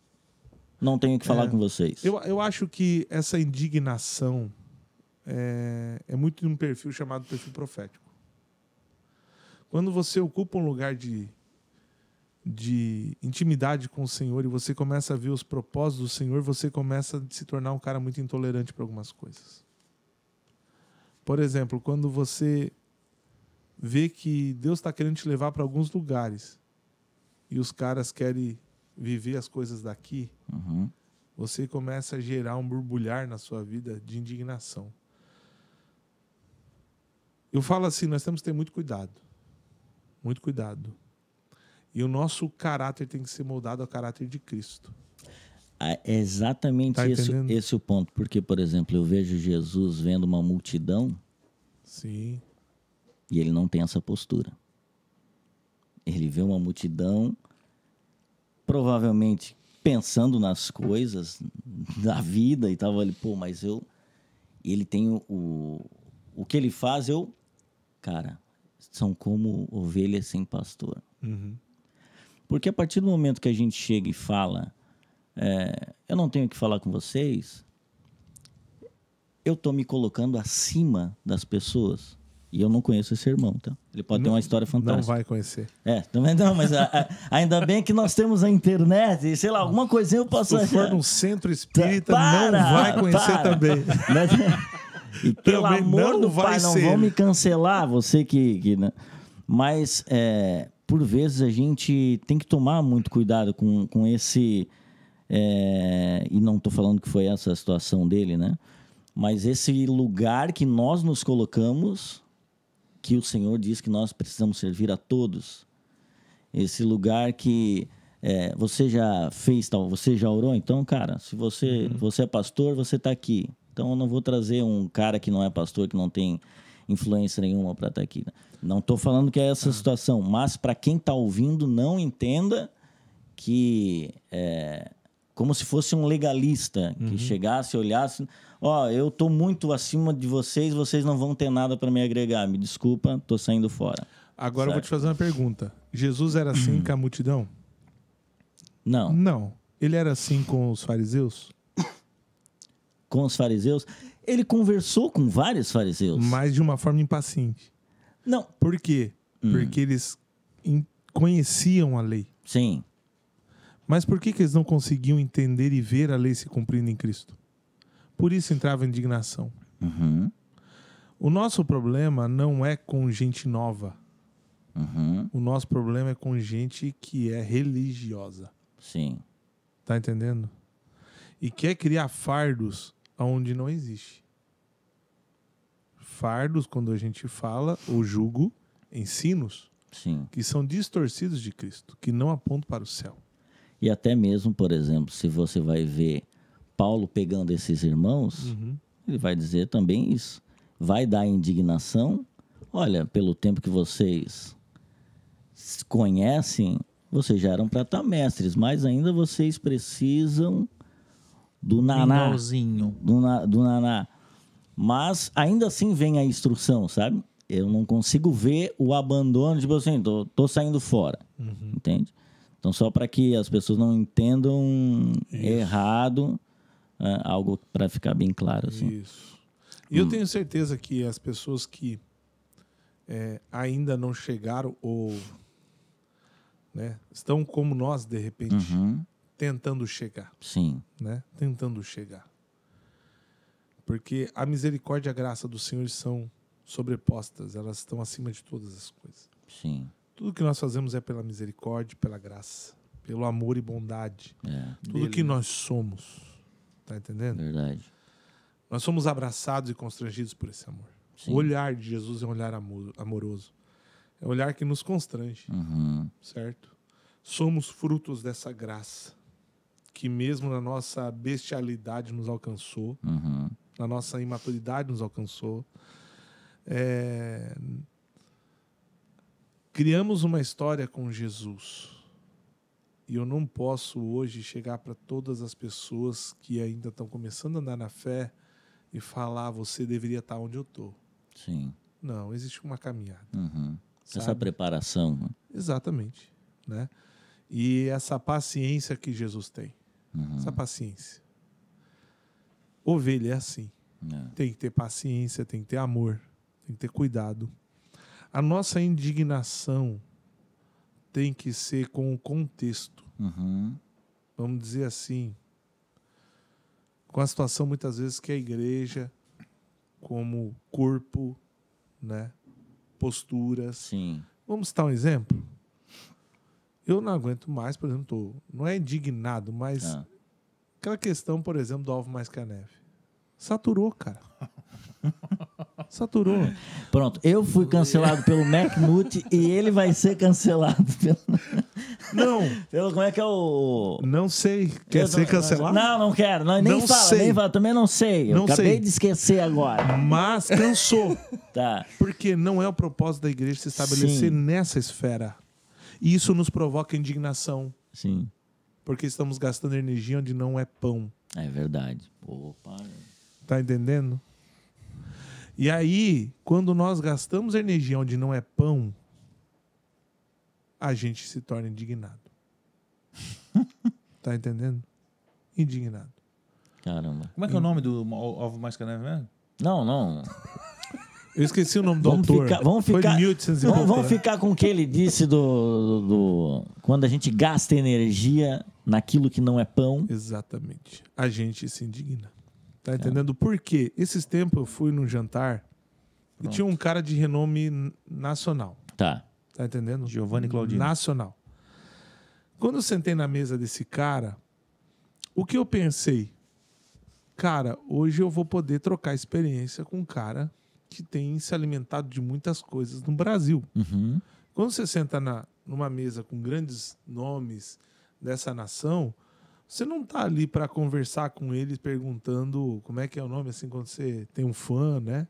não tenho o que falar com vocês. Eu acho que essa indignação é muito de um perfil chamado perfil profético. Quando você ocupa um lugar de intimidade com o Senhor e você começa a ver os propósitos do Senhor, você começa a se tornar um cara muito intolerante para algumas coisas. Por exemplo, quando você vê que Deus está querendo te levar para alguns lugares e os caras querem viver as coisas daqui, você começa a gerar um borbulhar na sua vida de indignação. Eu falo assim, nós temos que ter muito cuidado. Muito cuidado. E o nosso caráter tem que ser moldado ao caráter de Cristo. É exatamente esse o ponto. Porque, por exemplo, eu vejo Jesus vendo uma multidão. Sim. E ele não tem essa postura. Ele vê uma multidão, provavelmente pensando nas coisas da vida e tal. Ele, mas ele tem o que ele faz, cara, são como ovelhas sem pastor. Porque a partir do momento que a gente chega e fala, eu não tenho o que falar com vocês, eu estou me colocando acima das pessoas. E eu não conheço esse irmão, tá? Ele pode ter uma história fantástica. Não vai conhecer. Também não, mas ainda bem que nós temos a internet e, sei lá, alguma coisinha eu posso... Se for num centro espírita, não vai conhecer também. E pelo amor do Pai, não vão me cancelar, você que né? Mas, por vezes, a gente tem que tomar muito cuidado com esse... e não estou falando que foi essa a situação dele, né? Mas esse lugar que nós nos colocamos... que o Senhor diz que nós precisamos servir a todos. Esse lugar que você já fez, você já orou, então, cara, se você é pastor, você está aqui. Então, eu não vou trazer um cara que não é pastor, que não tem influência nenhuma para estar aqui. Não estou falando que é essa situação, mas para quem está ouvindo, não entenda que como se fosse um legalista que chegasse, olhasse... eu estou muito acima de vocês, vocês não vão ter nada para me agregar. Me desculpa, estou saindo fora. Agora eu vou te fazer uma pergunta. Jesus era assim com a multidão? Não. Não. Ele era assim com os fariseus? Com os fariseus? Ele conversou com vários fariseus. Mas de uma forma impaciente. Não. Por quê? Porque eles conheciam a lei. Sim. Mas por que eles não conseguiam entender e ver a lei se cumprindo em Cristo? Por isso entrava a indignação. O nosso problema não é com gente nova. O nosso problema é com gente que é religiosa. Sim. Tá entendendo? E quer criar fardos onde não existe. Fardos, quando a gente fala, ou jugo, ensinos, Sim. que são distorcidos de Cristo, que não apontam para o céu. E até mesmo, por exemplo, se você vai ver Paulo pegando esses irmãos, ele vai dizer também isso. Vai dar indignação. Olha, pelo tempo que vocês conhecem, vocês já eram para estar mestres, mas ainda vocês precisam do naná. Do naná. Mas ainda assim vem a instrução, sabe? Eu não consigo ver o abandono, tipo assim, tô saindo fora. Entende? Então, só para que as pessoas não entendam errado, algo para ficar bem claro. Assim. Isso. E eu tenho certeza que as pessoas que ainda não chegaram ou estão como nós, de repente, tentando chegar. Sim. Né? Tentando chegar. Porque a misericórdia e a graça do Senhor são sobrepostas, elas estão acima de todas as coisas. Sim. Tudo que nós fazemos é pela misericórdia, pela graça, pelo amor e bondade. Tudo que nós somos. Tá entendendo? Verdade. Nós somos abraçados e constrangidos por esse amor. Sim. O olhar de Jesus é um olhar amoroso. É um olhar que nos constrange. Certo? Somos frutos dessa graça que mesmo na nossa bestialidade nos alcançou, na nossa imaturidade nos alcançou. Criamos uma história com Jesus. E eu não posso hoje chegar para todas as pessoas que ainda estão começando a andar na fé e falar, você deveria estar onde eu estou. Sim. Não, existe uma caminhada. Essa sabe? preparação. Né? Exatamente, né? E essa paciência que Jesus tem. Essa paciência. Ovelha é assim. Tem que ter paciência, tem que ter amor, tem que ter cuidado. A nossa indignação tem que ser com o contexto. Vamos dizer assim, com a situação muitas vezes que a igreja, como corpo, né, posturas. Sim. Vamos citar um exemplo? Eu não aguento mais, por exemplo, não é indignado, mas aquela questão, por exemplo, do Alvo Mais Que a Neve. Saturou, cara. Saturou. Pronto, eu fui cancelado pelo McNutt e ele vai ser cancelado pelo... Não. Como é que é o... Não sei. Quer ser cancelado? Não quero. Nem Não fala, sei. nem fala. Também não sei. Eu Não acabei sei. de esquecer agora. Mas cansou. Tá. Porque não é o propósito da igreja se estabelecer Sim. nessa esfera. E isso nos provoca indignação. Sim. Porque estamos gastando energia onde não é pão. É verdade. Opa. Tá entendendo? E aí, quando nós gastamos energia onde não é pão, a gente se torna indignado. Tá entendendo? Indignado. Caramba. Como é que é o nome do Alvo Mais Que a Neve mesmo? Não. Eu esqueci o nome do autor. Vamos Foi ficar, 1800 e pouco, vamos né? ficar com o que ele disse do quando a gente gasta energia naquilo que não é pão. Exatamente. A gente se indigna. Tá entendendo? Por quê? Esses tempos eu fui num jantar e tinha um cara de renome nacional. Tá. Tá entendendo? Giovanni Claudino. Nacional. Quando eu sentei na mesa desse cara, o que eu pensei? Cara, hoje eu vou poder trocar experiência com um cara que tem se alimentado de muitas coisas no Brasil. Quando você senta numa mesa com grandes nomes dessa nação, você não tá ali para conversar com eles perguntando como é que é o nome, assim, quando você tem um fã, né?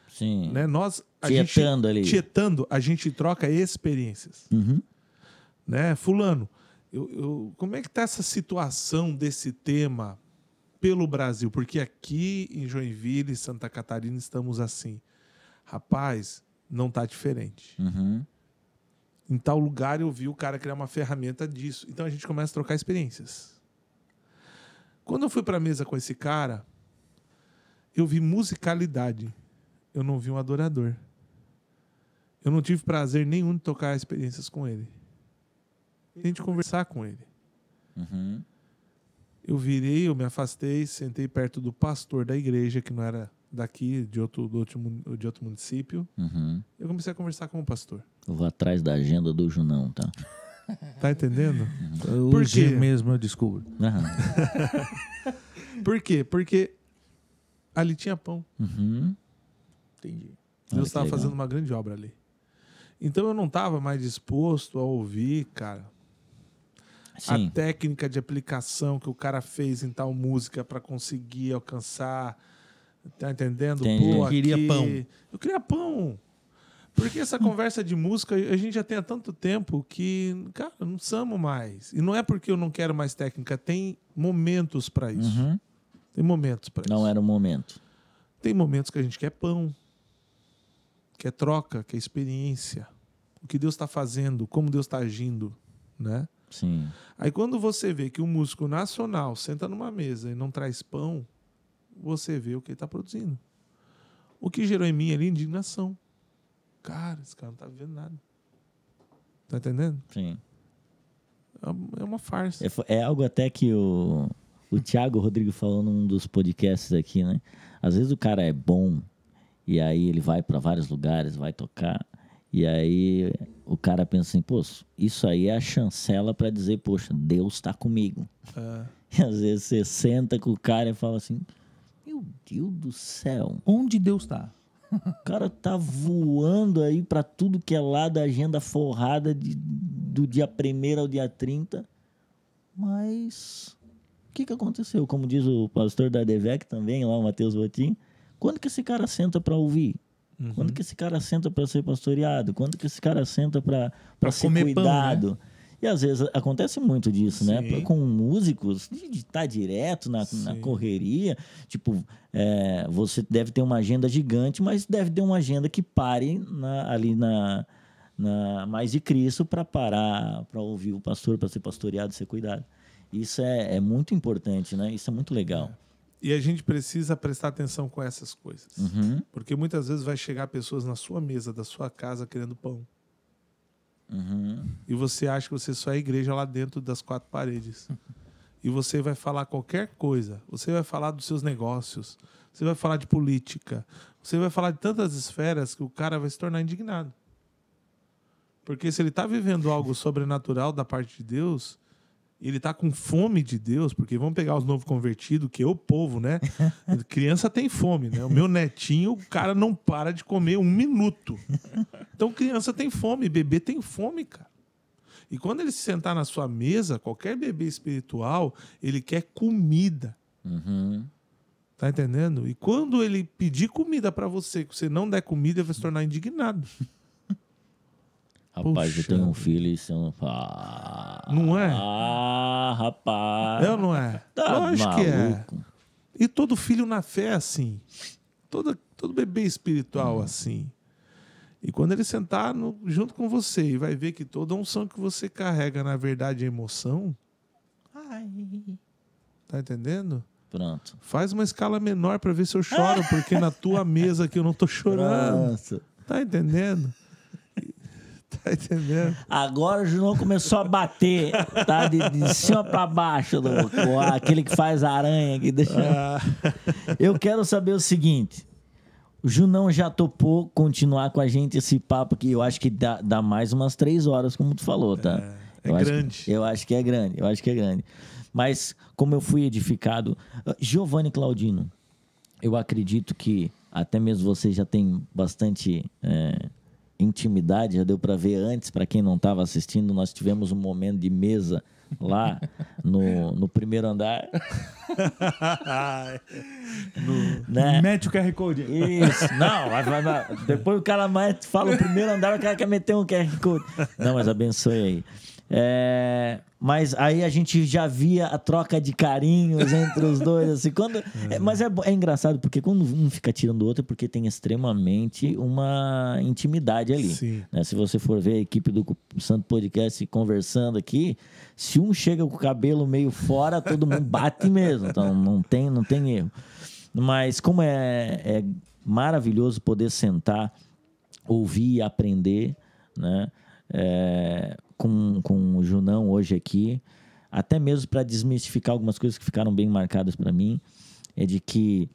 Sim. Né? Nós, Tietando ali. Tietando, a gente troca experiências. Uhum. Né? Fulano, como é que tá essa situação desse tema pelo Brasil? Porque aqui em Joinville, Santa Catarina, estamos assim. Rapaz, não tá diferente. Uhum. Em tal lugar eu vi o cara criar uma ferramenta disso. Então a gente começa a trocar experiências. Quando eu fui para a mesa com esse cara, eu vi musicalidade. Eu não vi um adorador. Eu não tive prazer nenhum de tocar experiências com ele. Nem de conversar com ele. Uhum. Eu virei, eu me afastei, sentei perto do pastor da igreja, que não era daqui, de outro município. Uhum. Eu comecei a conversar com o pastor. Eu vou atrás da agenda do Junão, tá? Tá entendendo? Por quê? mesmo eu descubro. Por quê? Porque ali tinha pão. Uhum. Entendi. Deus estava legal. fazendo uma grande obra ali. Então eu não estava mais disposto a ouvir, cara, Sim. a técnica de aplicação que o cara fez em tal música para conseguir alcançar. Tá entendendo? Entendi. Pô, Eu queria aqui- pão. Eu queria pão. Porque essa conversa de música a gente já tem há tanto tempo que, cara, não precisamos mais. E não é porque eu não quero mais técnica, tem momentos para isso. Uhum. Tem momentos para isso. Não era o momento. Tem momentos que a gente quer pão, quer troca, quer experiência. O que Deus está fazendo, como Deus está agindo, né? Sim. Aí quando você vê que um músico nacional senta numa mesa e não traz pão, você vê o que ele está produzindo. O que gerou em mim ali indignação. Cara, esse cara não tá vendo nada. Tá entendendo? Sim. É uma farsa. É algo até que o Thiago Rodrigo falou num dos podcasts aqui, né? Às vezes o cara é bom e aí ele vai para vários lugares, vai tocar e aí o cara pensa assim, pô, isso aí é a chancela para dizer, poxa, Deus tá comigo. E às vezes você senta com o cara e fala assim, meu Deus do céu, Onde Deus está? o cara tá voando aí pra tudo que é lado, agenda forrada do dia 1º ao dia 30. Mas o que aconteceu? Como diz o pastor da DEVEC também, lá o Matheus Botim, quando que esse cara senta pra ouvir? Quando que esse cara senta pra ser pastoreado? Quando que esse cara senta pra ser comer pão, cuidado? E às vezes acontece muito disso, né? Sim. Com músicos, de estar direto na correria. Tipo, você deve ter uma agenda gigante, mas deve ter uma agenda que pare ali mais de Cristo para parar, para ouvir o pastor, para ser pastoreado, ser cuidado. Isso é muito importante, né? Isso é muito legal. E a gente precisa prestar atenção com essas coisas. Uhum. Porque muitas vezes vai chegar pessoas na sua mesa, da sua casa, querendo pão. Uhum. E você acha que você só é igreja lá dentro das 4 paredes. E você vai falar qualquer coisa. Você vai falar dos seus negócios. Você vai falar de política. Você vai falar de tantas esferas que o cara vai se tornar indignado. Porque se ele está vivendo algo sobrenatural da parte de Deus, ele está com fome de Deus, porque vamos pegar os novos convertidos, que é o povo, né? Criança tem fome, né? O meu netinho, o cara não para de comer 1 minuto. Então criança tem fome, bebê tem fome, cara. E quando ele se sentar na sua mesa, qualquer bebê espiritual, ele quer comida. Uhum. Tá entendendo? E quando ele pedir comida para você, que você não der comida, ele vai se tornar indignado. Rapaz, Puxa. eu tenho um filho e você não... Não é? Ah, rapaz. É ou não é? Tá Lógico que é. maluco. E todo filho na fé é assim. Todo bebê espiritual assim. E quando ele sentar junto com você e vai ver que toda unção que você carrega, na verdade, é emoção. Tá entendendo? Pronto. Faz uma escala menor para ver se eu choro, porque na tua mesa aqui eu não tô chorando. Nossa. Tá entendendo? Tá entendendo? Agora o Junão começou a bater, tá? De cima pra baixo, aquele que faz a aranha. Que deixa... Eu quero saber o seguinte. O Junão já topou continuar com a gente esse papo aqui. Eu acho que dá mais umas 3 horas, como tu falou, tá? É grande. Eu acho que é grande. Mas como eu fui edificado... Giovanni Claudino, eu acredito que até mesmo você já tem bastante... intimidade, já deu para ver antes, para quem não estava assistindo, nós tivemos um momento de mesa lá no primeiro andar. Né? Mete o QR Code. Isso, não, vai. Depois o cara fala o primeiro andar, o cara quer meter um QR Code. Não, mas abençoe aí. Mas aí a gente já via a troca de carinhos entre os dois, assim, mas é engraçado, porque quando um fica tirando o outro, é porque tem extremamente uma intimidade ali. Sim. Né? Se você for ver a equipe do Santo Podcast conversando aqui, se um chega com o cabelo meio fora, todo mundo bate mesmo, então não tem erro. Mas como é maravilhoso poder sentar, ouvir e aprender, né? Com o Junão hoje aqui, até mesmo para desmistificar algumas coisas que ficaram bem marcadas para mim, é de que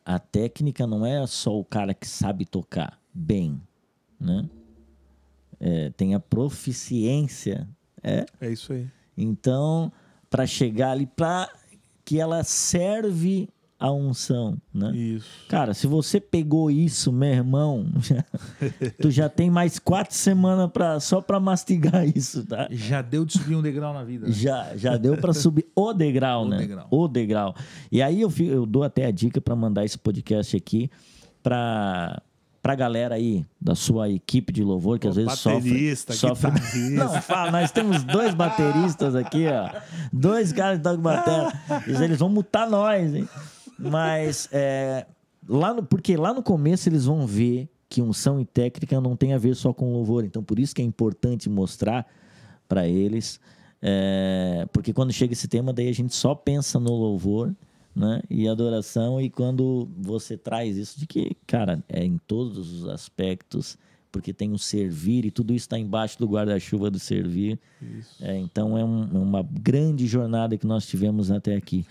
a técnica não é só o cara que sabe tocar bem, né? Tem a proficiência. É isso aí. Então, para chegar ali, para que ela serve a unção, né? Isso. Cara, se você pegou isso, meu irmão, tu já tem mais 4 semanas só para mastigar isso, tá? Já deu de subir um degrau na vida. Né? Já deu para subir o degrau, né? Degrau. O degrau. E aí eu dou até a dica para mandar esse podcast aqui pra galera aí da sua equipe de louvor, que às vezes sofre. Não, fala, nós temos 2 bateristas aqui, ó. 2 caras que tocam bateria. Eles vão mutar nós, hein? Mas porque lá no começo eles vão ver que unção e técnica não tem a ver só com louvor. Então, por isso que é importante mostrar para eles. Porque quando chega esse tema, daí a gente só pensa no louvor, né? E adoração. E quando você traz isso de que, cara, é em todos os aspectos, porque tem o servir e tudo isso está embaixo do guarda-chuva do servir. Então é uma grande jornada que nós tivemos até aqui.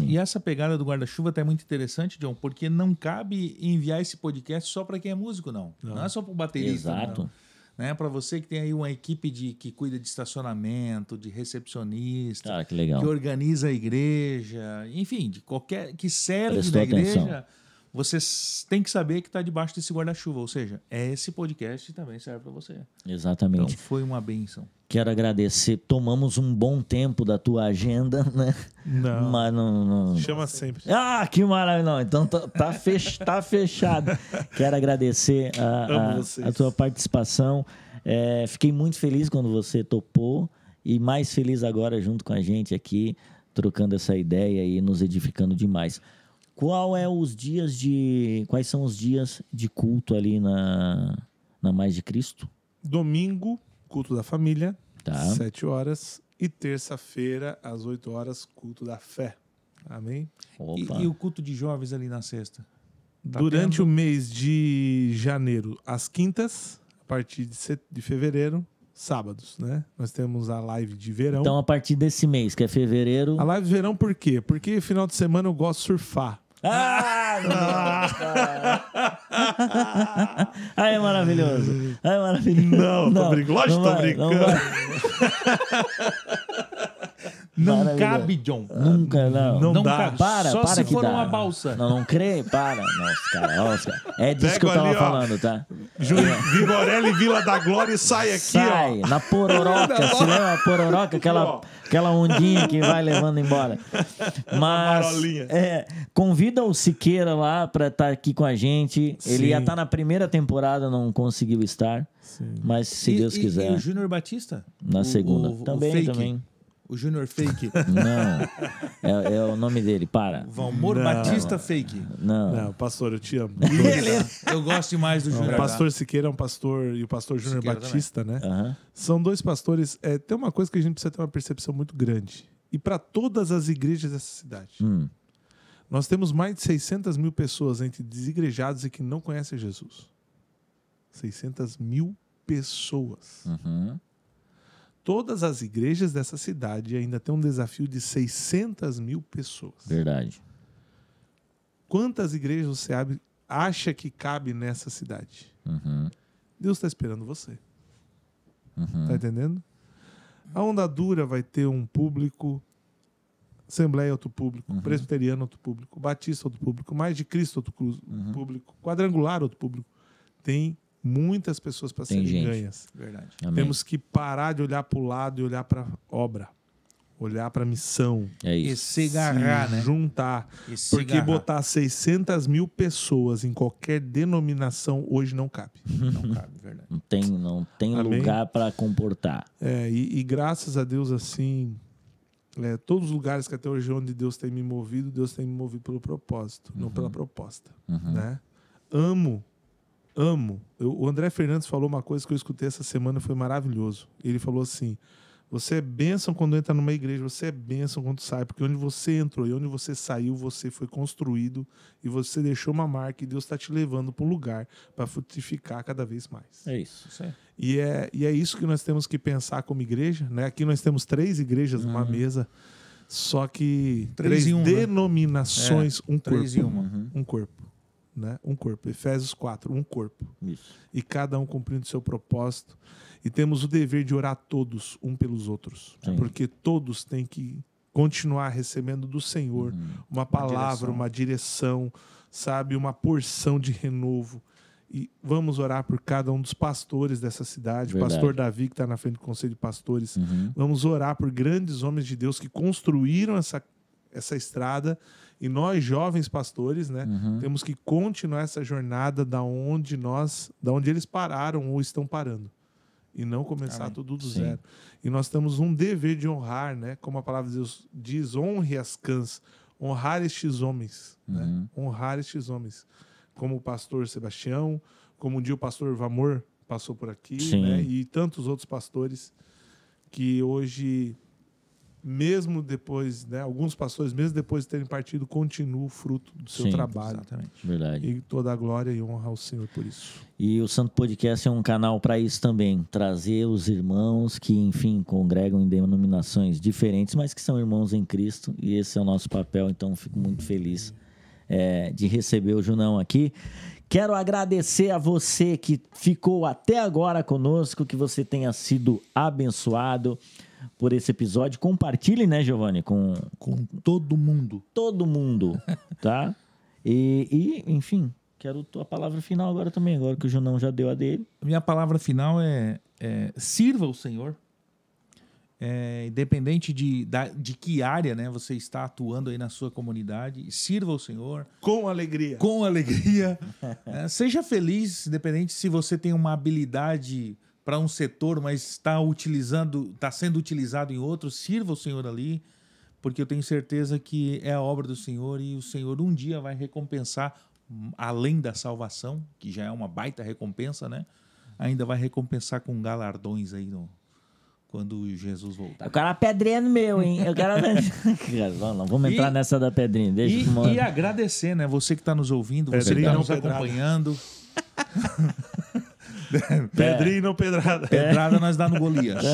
E essa pegada do guarda-chuva tá muito interessante, John, porque não cabe enviar esse podcast só para quem é músico, não. Não é só para o baterista. Exato. Não. Né? Para você que tem aí uma equipe que cuida de estacionamento, de recepcionista, Cara, que legal. que organiza a igreja, enfim, de qualquer que serve Prestou na igreja, atenção. você tem que saber que está debaixo desse guarda-chuva. Ou seja, esse podcast também serve para você. Exatamente. Então foi uma bênção. Quero agradecer. Tomamos um bom tempo da tua agenda, né? Não. Mas não... Chama sempre. Ah, que maravilha. Não, então tá fechado. Quero agradecer a tua participação. Fiquei muito feliz quando você topou e mais feliz agora junto com a gente aqui, trocando essa ideia e nos edificando demais. Quais são os dias de culto ali na na Mais de Cristo. Domingo, culto da família, Tá. 7 horas. E terça-feira, às 8 horas, culto da fé. Amém? Opa. E o culto de jovens ali na sexta? Tá Durante tendo? o mês de janeiro, às quintas, a partir de fevereiro, sábados, né? Nós temos a live de verão. Então, a partir desse mês, que é fevereiro... A live de verão por quê? Porque final de semana eu gosto de surfar. Aí é maravilhoso. Aí é maravilhoso. Não, tô brincando. Lógico que tô brincando. Não Maravilhoso. cabe, John. Nunca, não. Não dá. cabe. Para, Só para se que for dá. uma balsa. Não crê? Para. Nossa, cara. É disso Pega que eu tava ali, ó. falando, tá? Vigorelli, Vila da Glória e sai aqui, Sai, ó. na pororoca. Você lembra a pororoca? Aquela ondinha que vai levando embora. Mas, marolinha. convida o Siqueira lá pra estar aqui com a gente. Ele Sim. ia estar na primeira temporada, não conseguiu estar. Mas se Deus quiser, E o Júnior Batista? na segunda. Também, fake. também. O Júnior Fake. Não, é o nome dele, para. Valmor Não. Batista Fake. Não, pastor, eu te amo. Eu gosto demais do Júnior. O pastor Siqueira é um pastor e o pastor Júnior Siqueira Batista, né? Aham. São dois pastores. Tem uma coisa que a gente precisa ter uma percepção muito grande. E para todas as igrejas dessa cidade. Nós temos mais de 600 mil pessoas entre desigrejados e que não conhecem Jesus. 600 mil pessoas. Uhum. Todas as igrejas dessa cidade ainda têm um desafio de 600 mil pessoas. Verdade. Quantas igrejas você acha que cabe nessa cidade? Uhum. Deus está esperando você. Uhum. Tá entendendo? A Onda Dura vai ter um público, Assembleia outro público, Presbiteriano outro público, Batista outro público, Mais de Cristo outro público, Quadrangular outro público. Tem muitas pessoas para serem gente. ganhas. Verdade. Amém. Temos que parar de olhar para o lado e olhar para a obra, olhar para a missão, É E isso. se agarrar, né? juntar. E se Porque agarrar. botar 600 mil pessoas em qualquer denominação hoje não cabe. Não cabe, verdade. Não tem Amém. lugar para comportar. E graças a Deus, assim, todos os lugares que até hoje onde Deus tem me movido, Deus tem me movido pelo propósito, não pela proposta. Né? Amo. O André Fernandes falou uma coisa que eu escutei essa semana, foi maravilhoso. Ele falou assim: você é bênção quando entra numa igreja, você é bênção quando sai, porque onde você entrou e onde você saiu, você foi construído e você deixou uma marca e Deus está te levando para um lugar para frutificar cada vez mais. É isso. Isso aí. E é isso que nós temos que pensar como igreja, né? Aqui nós temos 3 igrejas numa mesa, só que 3 3 em 1, né? denominações, um 3 corpo. em 1. Um corpo. Né? Um corpo. Efésios 4, um corpo. Isso. E cada um cumprindo seu propósito. E temos o dever de orar todos, um pelos outros. Sim. Porque todos têm que continuar recebendo do Senhor uma palavra, uma direção, sabe? Uma porção de renovo. E vamos orar por cada um dos pastores dessa cidade. Verdade. Pastor Davi, que está na frente do Conselho de Pastores. Vamos orar por grandes homens de Deus que construíram essa estrada. E nós, jovens pastores, né, temos que continuar essa jornada da onde eles pararam ou estão parando. E não começar Amém. tudo do Sim. zero. E nós temos um dever de honrar, né? Como a palavra de Deus diz, honre as cãs, honrar estes homens. Né? Honrar estes homens. Como o pastor Sebastião, como um dia o pastor Vamor passou por aqui, Sim. né? E tantos outros pastores que hoje, mesmo depois, né? Alguns pastores, mesmo depois de terem partido, continuam o fruto do seu Sim. trabalho. Exatamente. Verdade. E toda a glória e honra ao Senhor por isso. E o Santo Podcast é um canal para isso também. Trazer os irmãos que, enfim, congregam em denominações diferentes, mas que são irmãos em Cristo. E esse é o nosso papel. Então, fico muito feliz de receber o Junão aqui. Quero agradecer a você que ficou até agora conosco, que você tenha sido abençoado por esse episódio. Compartilhe, né, Giovanni, com todo mundo. todo mundo, tá? E enfim, quero a tua palavra final agora também, agora que o Junão já deu a dele. A minha palavra final é sirva o Senhor. Independente de que área, né, você está atuando aí na sua comunidade, sirva o Senhor Com alegria. com alegria. Seja feliz, independente se você tem uma habilidade para um setor, mas está sendo utilizado em outro, sirva o Senhor ali, porque eu tenho certeza que é a obra do Senhor e o Senhor um dia vai recompensar, além da salvação, que já é uma baita recompensa, né? ainda vai recompensar com galardões aí quando Jesus voltar. O cara pedrinha no meu, hein? Eu quero... Vamos entrar nessa da pedrinha. Deixa e agradecer, né? Você que está nos ouvindo, você que está nos acompanhando. Pedrinho, não pedrada. Pedrada nós dá no Golias.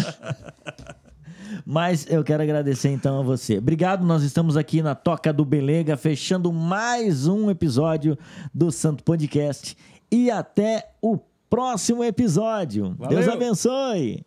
Mas eu quero agradecer então a você. Obrigado, nós estamos aqui na Toca do Belega, fechando mais um episódio do Santo Podcast. E até o próximo episódio. Valeu. Deus abençoe.